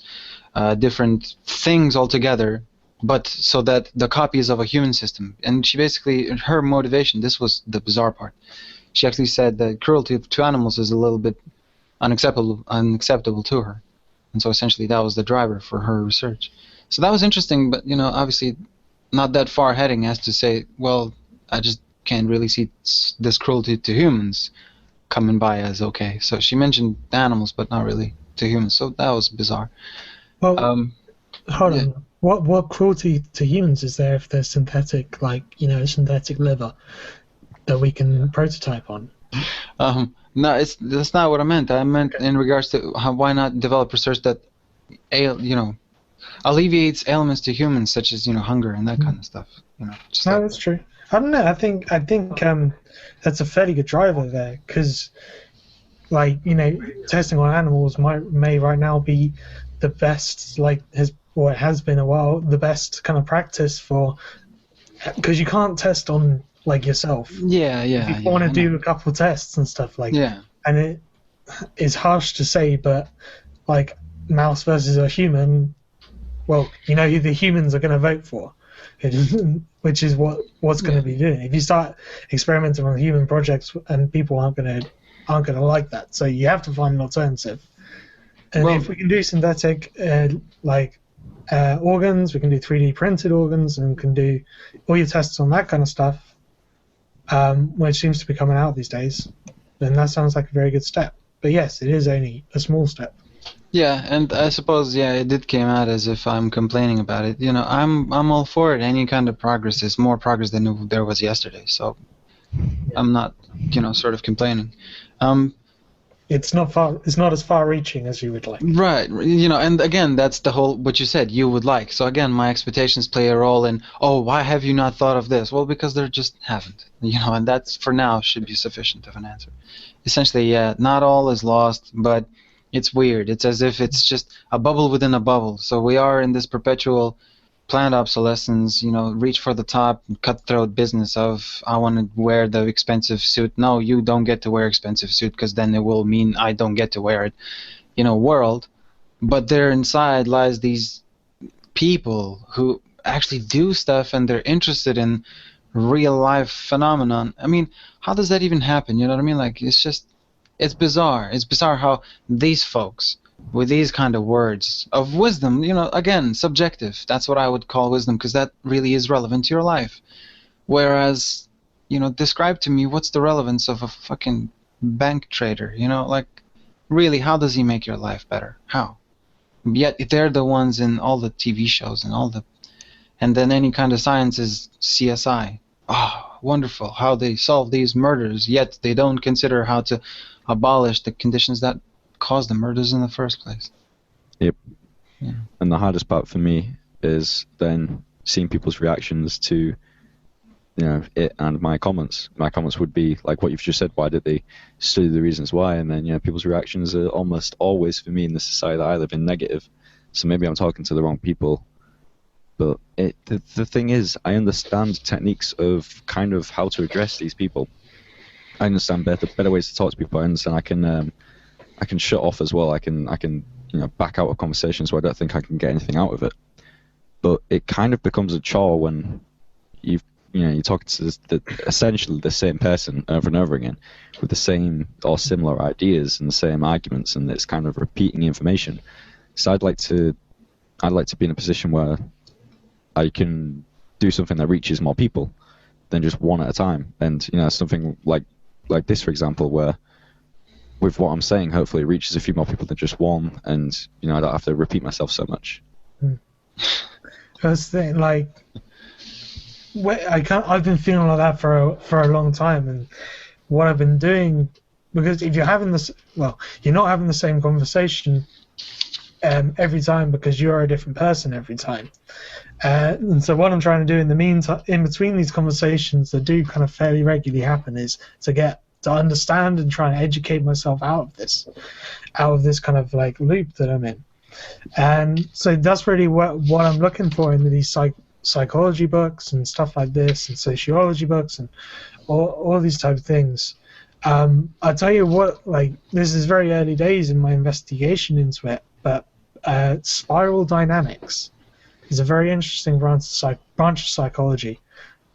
different things altogether, but so that the copies of a human system. And she basically, her motivation, this was the bizarre part, she actually said that cruelty to animals is a little bit unacceptable to her. And so essentially that was the driver for her research. So that was interesting, but, you know, obviously not that far heading as to say, well, I just can't really see this cruelty to humans coming by as okay. So she mentioned animals, but not really to humans. So that was bizarre. Well, hold on. What cruelty to humans is there if there's synthetic, like, you know, synthetic liver that we can prototype on? No, that's not what I meant. I meant in regards to why not develop research that, alleviates ailments to humans, such as, you know, hunger and that kind of stuff. You know. No, that's true. I don't know. I think that's a fairly good driver there, because like, you know, testing on animals may right now be the best, like, it has been a while, the best kind of practice for, because you can't test on, like, yourself. Yeah, If yeah, you yeah. want I to know. do a couple of tests and stuff, like, Yeah. and it is harsh to say, but, like, mouse versus a human, well, you know who the humans are going to vote for, which is what's going to be doing. If you start experimenting on human projects, and people aren't going to like that, so you have to find an alternative. And Well- if we can do synthetic organs, we can do 3D printed organs, and can do all your tests on that kind of stuff, which seems to be coming out these days, then that sounds like a very good step. But yes, it is only a small step. Yeah, and I suppose it did came out as if I'm complaining about it. You know, I'm all for it. Any kind of progress is more progress than there was yesterday. So I'm not, sort of complaining. It's not as far-reaching as you would like. Right, and again, that's the whole what you said you would like. So again, my expectations play a role in, why have you not thought of this? Well, because there just haven't, and that's for now should be sufficient of an answer. Essentially, not all is lost, but it's weird. It's as if it's just a bubble within a bubble. So we are in this perpetual planned obsolescence, reach for the top, cutthroat business of, I want to wear the expensive suit. No, you don't get to wear expensive suit because then it will mean I don't get to wear it, world. But there inside lies these people who actually do stuff and they're interested in real life phenomenon. I mean, how does that even happen? You know what I mean? Like, it's bizarre. It's bizarre how these folks with these kind of words of wisdom, again, subjective. That's what I would call wisdom, because that really is relevant to your life. Whereas, describe to me what's the relevance of a fucking bank trader, like, really, how does he make your life better? How? Yet they're the ones in all the TV shows and then any kind of science is CSI. Oh, wonderful, how they solve these murders, yet they don't consider how to abolish the conditions that caused the murders in the first place. Yep. Yeah. And the hardest part for me is then seeing people's reactions to, it and my comments. My comments would be like what you've just said. Why did they study the reasons why? And then, people's reactions are almost always, for me, in the society that I live in, negative. So maybe I'm talking to the wrong people. But the thing is, I understand techniques of kind of how to address these people. I understand better ways to talk to people. I understand I can shut off as well. I can back out of conversations where I don't think I can get anything out of it. But it kind of becomes a chore when you're talking to essentially the same person over and over again with the same or similar ideas and the same arguments, and it's kind of repeating information. So I'd like to be in a position where I can do something that reaches more people than just one at a time. And something like this, for example, where with what I'm saying, hopefully it reaches a few more people than just one, and I don't have to repeat myself so much. That's the thing, like, I've been feeling like that for a long time, and what I've been doing, because if you're having this, well, you're not having the same conversation every time because you're a different person every time. And so what I'm trying to do in the meantime, in between these conversations that do kind of fairly regularly happen, is to understand and try and educate myself out of this kind of like loop that I'm in. And so that's really what I'm looking for in these psychology books and stuff like this, and sociology books and all these type of things. I'll tell you what, like, this is very early days in my investigation into it, but spiral dynamics is a very interesting branch of psychology,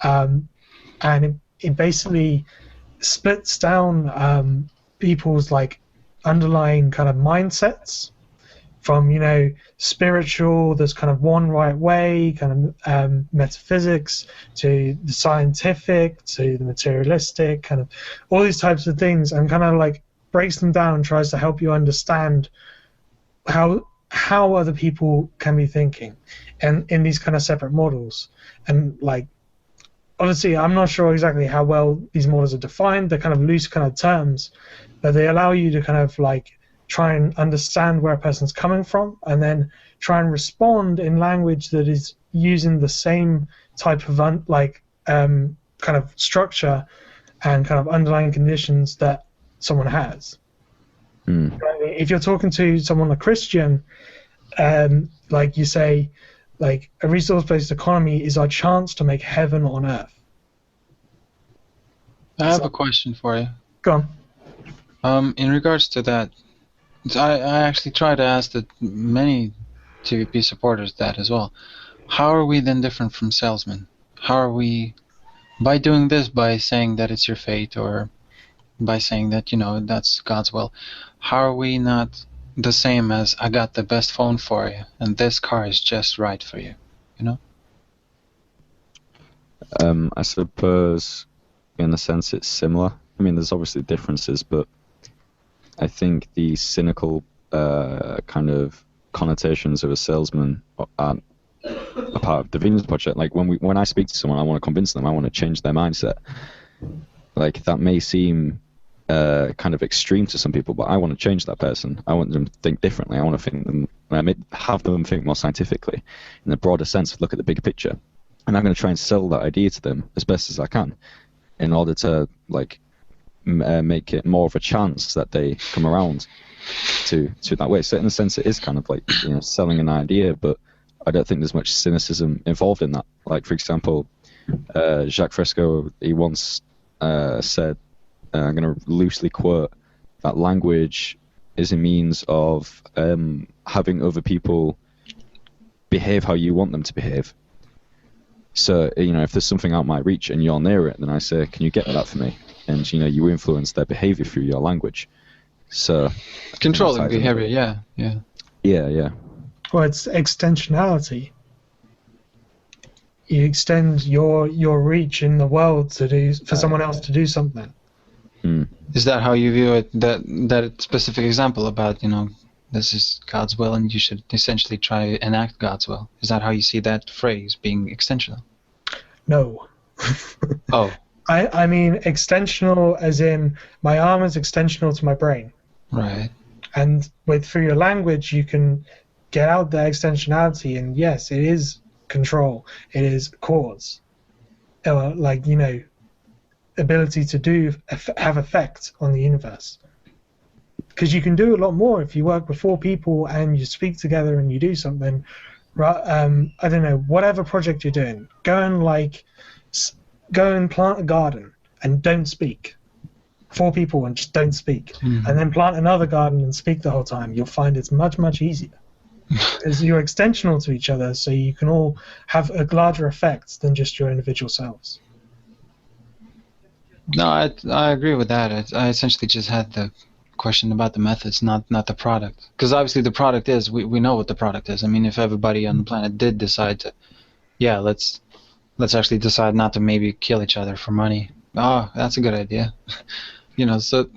and it basically splits down people's like underlying kind of mindsets from spiritual, there's kind of one right way, kind of metaphysics, to the scientific, to the materialistic, kind of all these types of things, and kind of like breaks them down and tries to help you understand how other people can be thinking, and in these kind of separate models. And like, obviously, I'm not sure exactly how well these models are defined. They're kind of loose kind of terms, but they allow you to kind of like try and understand where a person's coming from, and then try and respond in language that is using the same type of kind of structure and kind of underlying conditions that someone has. You know what I mean? If you're talking to someone, a Christian, like you say, like a resource-based economy is our chance to make heaven on earth. I have a question for you. Go on. In regards to that, I actually try to ask many TVP supporters that as well. How are we then different from salesmen? How are we, by doing this, by saying that it's your fate, or by saying that, you know, that's God's will, how are we not the same as I got the best phone for you and this car is just right for you, you know? I suppose in a sense it's similar. I mean, there's obviously differences, but I think the cynical kind of connotations of a salesman aren't a part of the Venus Project. Like when I speak to someone, I want to convince them, I want to change their mindset. Like that may seem kind of extreme to some people, but I want to change that person. I want them to think differently. I want to think them, have them think more scientifically, in a broader sense, look at the bigger picture. And I'm going to try and sell that idea to them as best as I can, in order to like make it more of a chance that they come around to that way. So in a sense, it is kind of like, you know, selling an idea, but I don't think there's much cynicism involved in that. Like, for example, Jacques Fresco, he once said, I'm going to loosely quote, that language is a means of having other people behave how you want them to behave. So, you know, if there's something out my reach and you're near it, then I say, can you get that for me? And, you know, you influence their behavior through your language. So controlling behavior, yeah. Well, it's extensionality. You extend your reach in the world to do for someone else to do something. Is that how you view it? That specific example about, you know, this is God's will and you should essentially try and enact God's will. Is that how you see that phrase, being extensional? No. Oh. I mean extensional as in my arm is extensional to my brain. Right. And through your language you can get out the extensionality, and yes, it is control. It is cause. Like, you know, ability to have effect on the universe. Because you can do a lot more if you work with 4 people and you speak together and you do something. I don't know, whatever project you're doing, go and plant a garden and don't speak. 4 people and just don't speak. And then plant another garden and speak the whole time. You'll find it's much, much easier. Because you're extensional to each other, so you can all have a larger effect than just your individual selves. No, I agree with that. I essentially just had the question about the methods, not the product. Because obviously the product is, we know what the product is. I mean, if everybody on the planet did decide to, yeah, let's actually decide not to maybe kill each other for money. Oh, that's a good idea. You know, so,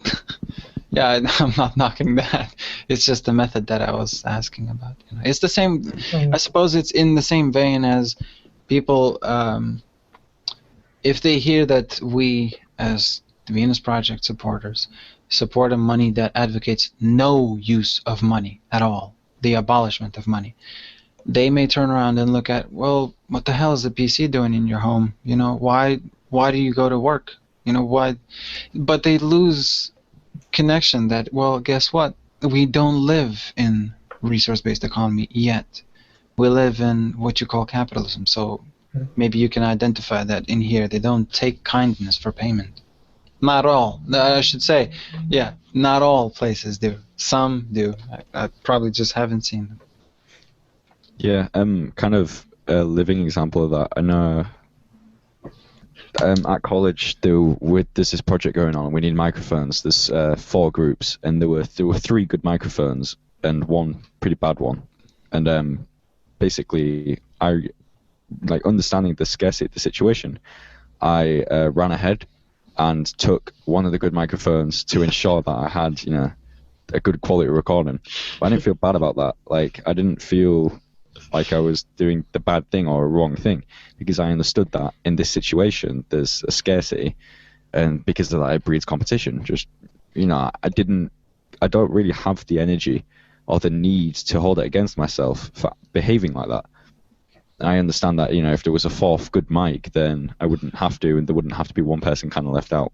yeah, I'm not knocking that. It's just the method that I was asking about. You know, it's the same, I suppose it's in the same vein as people, if they hear that we, as the Venus Project supporters, support a money that advocates no use of money at all, the abolishment of money, they may turn around and look at, well, what the hell is the PC doing in your home? You know, why do you go to work? You know, why? But they lose connection that, well, guess what? We don't live in resource-based economy yet. We live in what you call capitalism. So maybe you can identify that in here. They don't take kindness for payment. Not all. I should say, yeah, not all places do. Some do. I probably just haven't seen them. Yeah, kind of a living example of that. I know at college there's this project going on. We need microphones. There's 4 groups, and there were 3 good microphones and 1 pretty bad one. And basically, I, like, understanding the scarcity of the situation, I ran ahead and took one of the good microphones to ensure that I had, you know, a good quality recording. But I didn't feel bad about that. Like, I didn't feel like I was doing the bad thing or a wrong thing, because I understood that in this situation there's a scarcity, and because of that it breeds competition. Just, you know, I don't really have the energy or the need to hold it against myself for behaving like that. I understand that, you know, if there was a 4th good mic, then I wouldn't have to, and there wouldn't have to be one person kind of left out.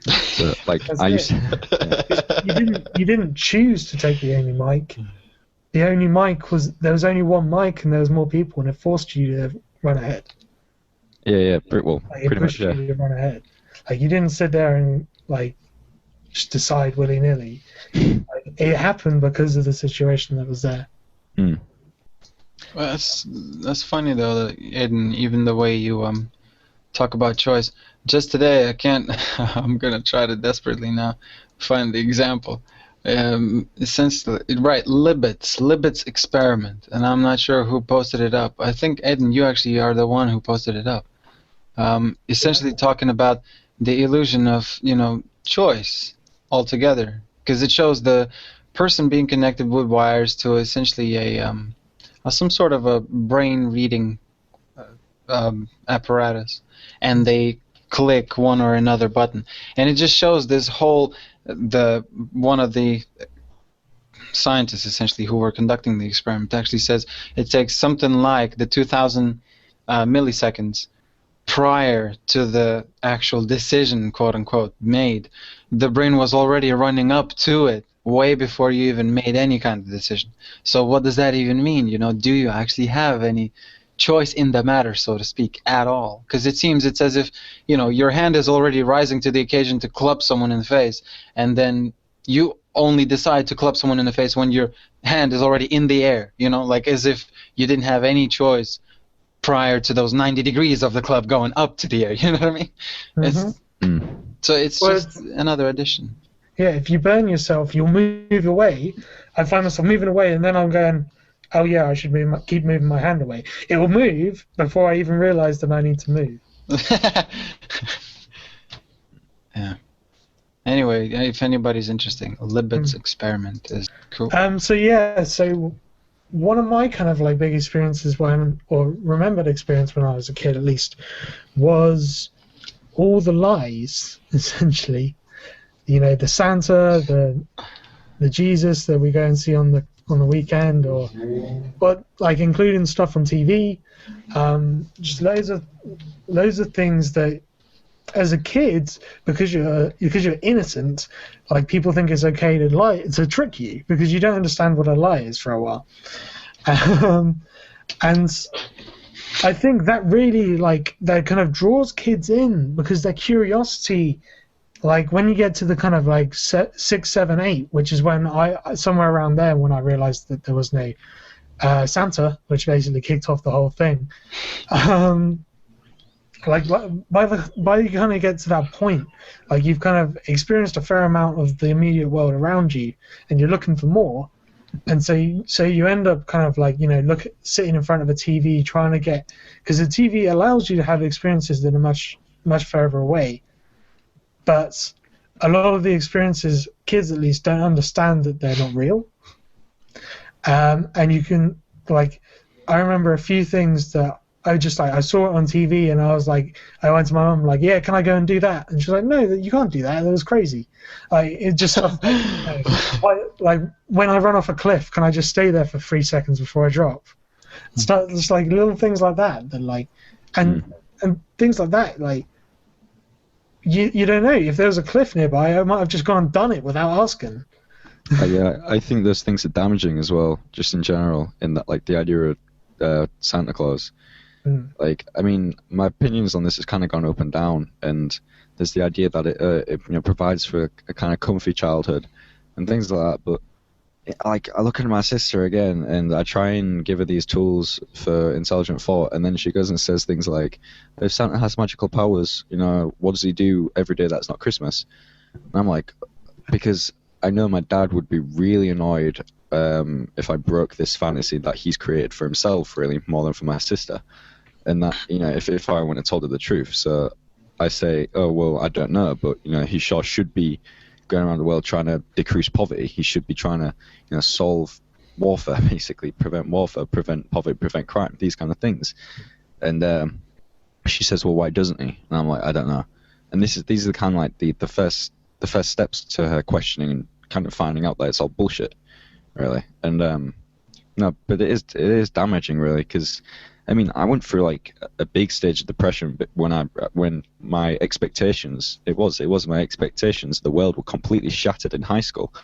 So, like, That's I it. used to, You didn't choose to take the only mic. The only mic was there was only one mic and there was more people, and it forced you to run ahead. yeah, Like, it pretty much, pushed you to run ahead. Like, you didn't sit there and like just decide willy nilly. Like, it happened because of the situation that was there. Mm. Well, that's funny though, that Aiden, even the way you talk about choice. Just today, I can't. I'm gonna try to desperately now find the example. Essentially, right, Libet's experiment, and I'm not sure who posted it up. I think Aiden, you actually are the one who posted it up. Essentially, talking about the illusion of choice altogether, because it shows the person being connected with wires to essentially a some sort of a brain reading apparatus, and they click one or another button, and it just shows this whole one of the scientists essentially who were conducting the experiment actually says it takes something like the 2000 milliseconds prior to the actual decision, quote unquote, made. The brain was already running up to it way before you even made any kind of decision. So what does that even mean? Do you actually have any choice in the matter, so to speak, at all? Because it's as if your hand is already rising to the occasion to club someone in the face, and then you only decide to club someone in the face when your hand is already in the air, like as if you didn't have any choice prior to those 90 degrees of the club going up to the air. You know what I mean? So it's just another addition. Yeah, if you burn yourself, you'll move away. I find myself moving away, and then I'm going, oh yeah, I should keep moving my hand away. It will move before I even realise that I need to move. Yeah. Anyway, if anybody's interested, Libet's experiment is cool. So one of my kind of like big experiences or remembered experience when I was a kid at least, was all the lies, essentially. The Santa, the Jesus that we go and see on the weekend, but like including stuff from TV, just loads of things that, as a kid, because you're innocent, like people think it's okay to lie, to trick you, because you don't understand what a lie is for a while, and I think that really that kind of draws kids in, because their curiosity. Like when you get to the kind of like 6, 7, 8, which is when somewhere around there when I realized that there was no Santa, which basically kicked off the whole thing. By you kind of get to that point, like you've kind of experienced a fair amount of the immediate world around you, and you're looking for more, and so you end up kind of like sitting in front of a TV trying to get, because the TV allows you to have experiences that are much much further away. But a lot of the experiences, kids at least, don't understand that they're not real. And you can, I remember a few things that I saw it on TV, and I went to my mum, yeah, can I go and do that? And she's like, no, you can't do that. That was crazy. It just stuff, like when I run off a cliff, can I just stay there for 3 seconds before I drop? It's just like little things like that, and things like that, You don't know. If there was a cliff nearby, I might have just gone and done it without asking. Yeah, I think those things are damaging as well, just in general, in that, the idea of Santa Claus. I mean, my opinions on this has kind of gone up and down, and there's the idea that it provides for a kind of comfy childhood and things like that, but I look at my sister again, and I try and give her these tools for intelligent thought, and then she goes and says things like, if Santa has magical powers, what does he do every day that's not Christmas? And I'm like, because I know my dad would be really annoyed if I broke this fantasy that he's created for himself, really, more than for my sister. And that, if I went and told her the truth. So I say, oh, well, I don't know, but, he sure should be going around the world trying to decrease poverty. He should be trying to solve warfare, basically, prevent warfare, prevent poverty, prevent crime, these kind of things. And she says, well, why doesn't he? And I'm like, I don't know. And these are kind of the first steps to her questioning and kind of finding out that it's all bullshit, really. And No, but it is damaging, really, because I mean, I went through like a big stage of depression, but when my expectations, it was my expectations, the world were completely shattered in high school,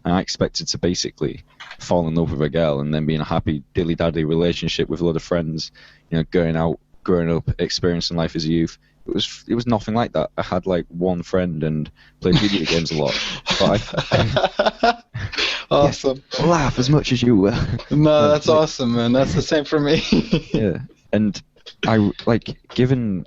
and I expected to basically fall in love with a girl and then be in a happy dilly-dally relationship with a lot of friends, you know, going out, growing up, experiencing life as a youth. It was nothing like that. I had like one friend and played video games a lot. But Awesome. Yes, laugh as much as you will. No, that's awesome, man. That's the same for me. Yeah, and I like given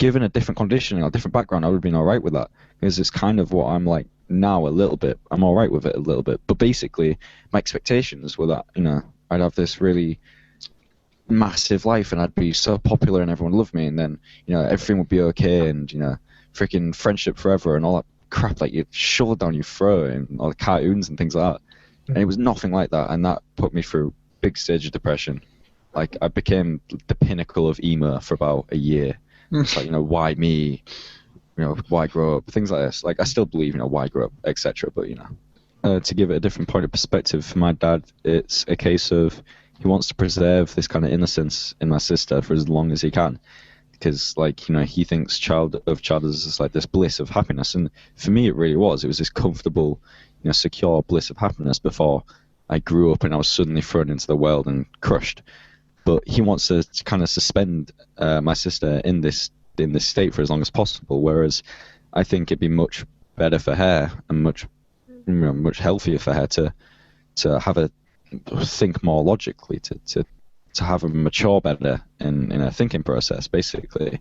a different condition, a different background, I would have been all right with that, because it's kind of what I'm like now a little bit. I'm all right with it a little bit, but basically my expectations were that, you know, I'd have this really massive life and I'd be so popular and everyone loved me, and then, you know, everything would be okay, and, you know, freaking friendship forever and all that crap like you shove down your throat and all the cartoons and things like that. And it was nothing like that, and that put me through a big stage of depression. Like, I became the pinnacle of emo for about a year. It's like, you know, why me? You know, why grow up? Things like this. Like, I still believe, you know, why grow up, etc. But, you know, to give it a different point of perspective, for my dad, it's a case of he wants to preserve this kind of innocence in my sister for as long as he can. Because, like, you know, he thinks childhood is like this bliss of happiness. And for me, it really was. It was this comfortable, you know, secure bliss of happiness before I grew up and I was suddenly thrown into the world and crushed. But he wants to kind of suspend my sister in this state for as long as possible. Whereas I think it'd be much better for her and much healthier for her to have think more logically, to have a mature better in a thinking process. Basically,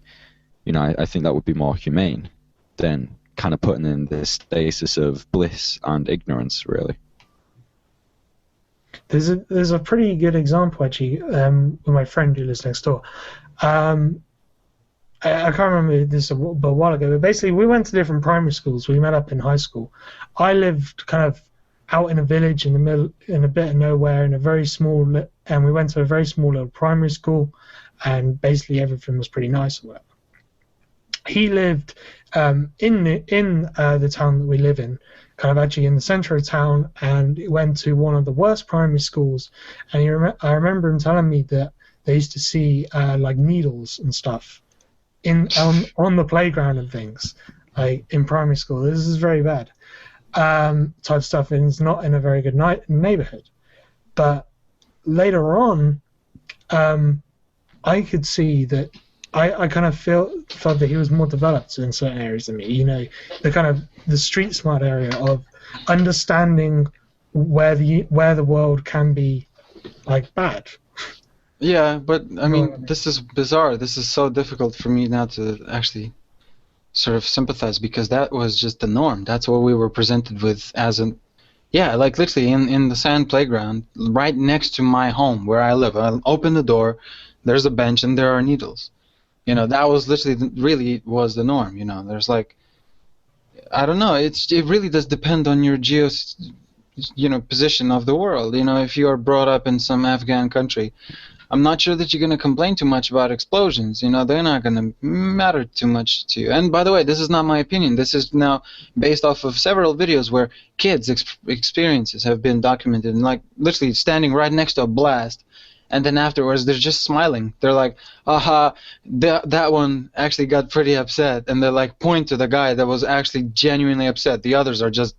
you know, I think that would be more humane than kind of putting in this stasis of bliss and ignorance, really. There's a pretty good example, actually, with my friend who lives next door. I can't remember this a while ago, but basically we went to different primary schools. We met up in high school. I lived kind of out in a village in the middle, in a bit of nowhere, in a very small, and we went to a very small little primary school, and basically everything was pretty nice or whatever. He lived in the town that we live in, kind of actually in the centre of town, and he went to one of the worst primary schools. And I remember him telling me that they used to see like needles and stuff on the playground and things, like in primary school. This is very bad type stuff, and it's not in a very good neighbourhood. But later on, I could see that I kind of felt that he was more developed in certain areas than me. You know, the kind of the street smart area of understanding where the world can be like bad. Yeah, but I mean, this is bizarre. This is so difficult for me now to actually sort of sympathize, because that was just the norm. That's what we were presented with as an, yeah, like literally in the sand playground right next to my home where I live. I'll open the door, there's a bench, and there are needles. You know, that was literally really was the norm. You know, there's like, I don't know. It really does depend on your position of the world. You know, if you are brought up in some Afghan country, I'm not sure that you're going to complain too much about explosions. You know, they're not going to matter too much to you. And by the way, this is not my opinion. This is now based off of several videos where kids' experiences have been documented, and like literally standing right next to a blast. And then afterwards, they're just smiling. They're like, aha, that one actually got pretty upset. And they're like, point to the guy that was actually genuinely upset. The others are just,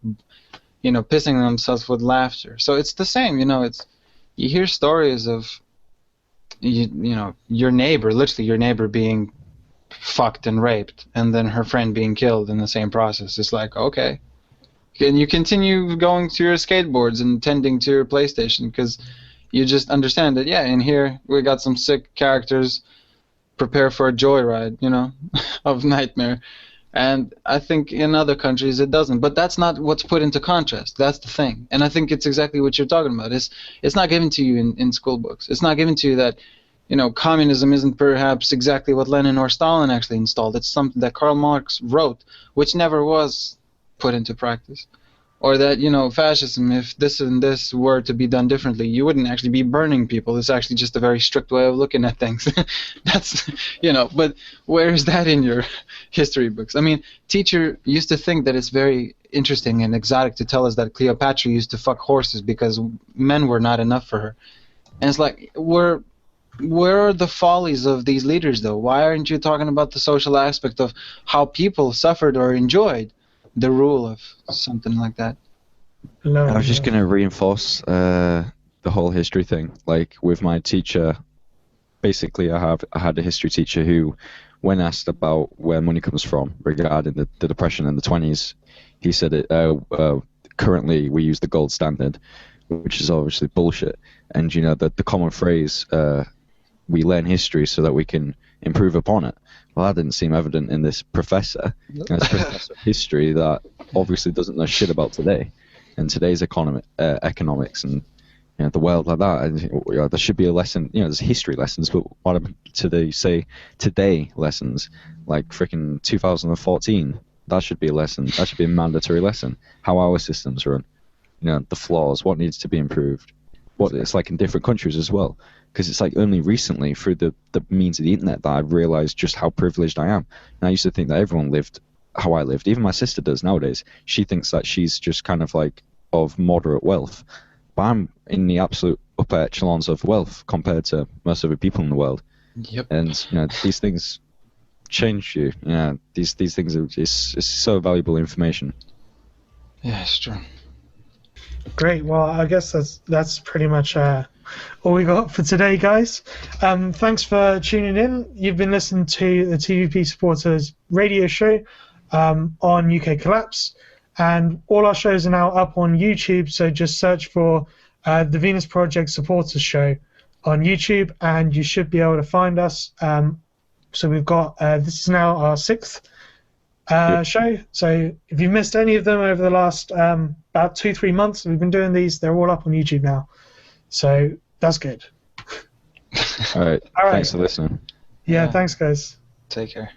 you know, pissing themselves with laughter. So it's the same, you know, you hear stories of, you know, your neighbor being fucked and raped, and then her friend being killed in the same process. It's like, okay. Can you continue going to your skateboards and tending to your PlayStation? Because you just understand that, yeah, in here we got some sick characters. Prepare for a joyride, you know, of nightmare. And I think in other countries it doesn't. But that's not what's put into contrast. That's the thing. And I think it's exactly what you're talking about. It's not given to you in school books. It's not given to you that, you know, communism isn't perhaps exactly what Lenin or Stalin actually installed. It's something that Karl Marx wrote, which never was put into practice. Or that, you know, fascism, if this and this were to be done differently, you wouldn't actually be burning people. It's actually just a very strict way of looking at things. That's, you know, but where is that in your history books? I mean, teacher used to think that it's very interesting and exotic to tell us that Cleopatra used to fuck horses because men were not enough for her. And it's like, where are the follies of these leaders, though? Why aren't you talking about the social aspect of how people suffered or enjoyed the rule of something like that? No, I was just going to reinforce the whole history thing. Like with my teacher, basically I had a history teacher who, when asked about where money comes from regarding the Depression in the 20s, he said currently we use the gold standard, which is obviously bullshit. And you know the common phrase, we learn history so that we can improve upon it. Well, that didn't seem evident in this professor. This professor of history that obviously doesn't know shit about today and today's economics and the world like that. And there should be a lesson. There's history lessons, but what do they say today lessons? Like freaking 2014. That should be a lesson. That should be a mandatory lesson. How our systems run. The flaws. What needs to be improved. What it's like in different countries as well. Because it's like only recently through the means of the internet that I've realized just how privileged I am. And I used to think that everyone lived how I lived. Even my sister does nowadays. She thinks that she's just kind of like of moderate wealth. But I'm in the absolute upper echelons of wealth compared to most other people in the world. Yep. And these things change you. These things are it's so valuable information. Yeah, it's true. Great. Well, I guess that's pretty much all we got for today, guys. Thanks for tuning in. You've been listening to the TVP Supporters radio show on UK Collapse, and all our shows are now up on YouTube. So just search for the Venus Project Supporters Show on YouTube, and you should be able to find us. So we've got this is now our 6th show. So if you've missed any of them over the last about 2-3 months, we've been doing these. They're all up on YouTube now. So that's good. All right. Thanks for listening. Yeah, thanks, guys. Take care.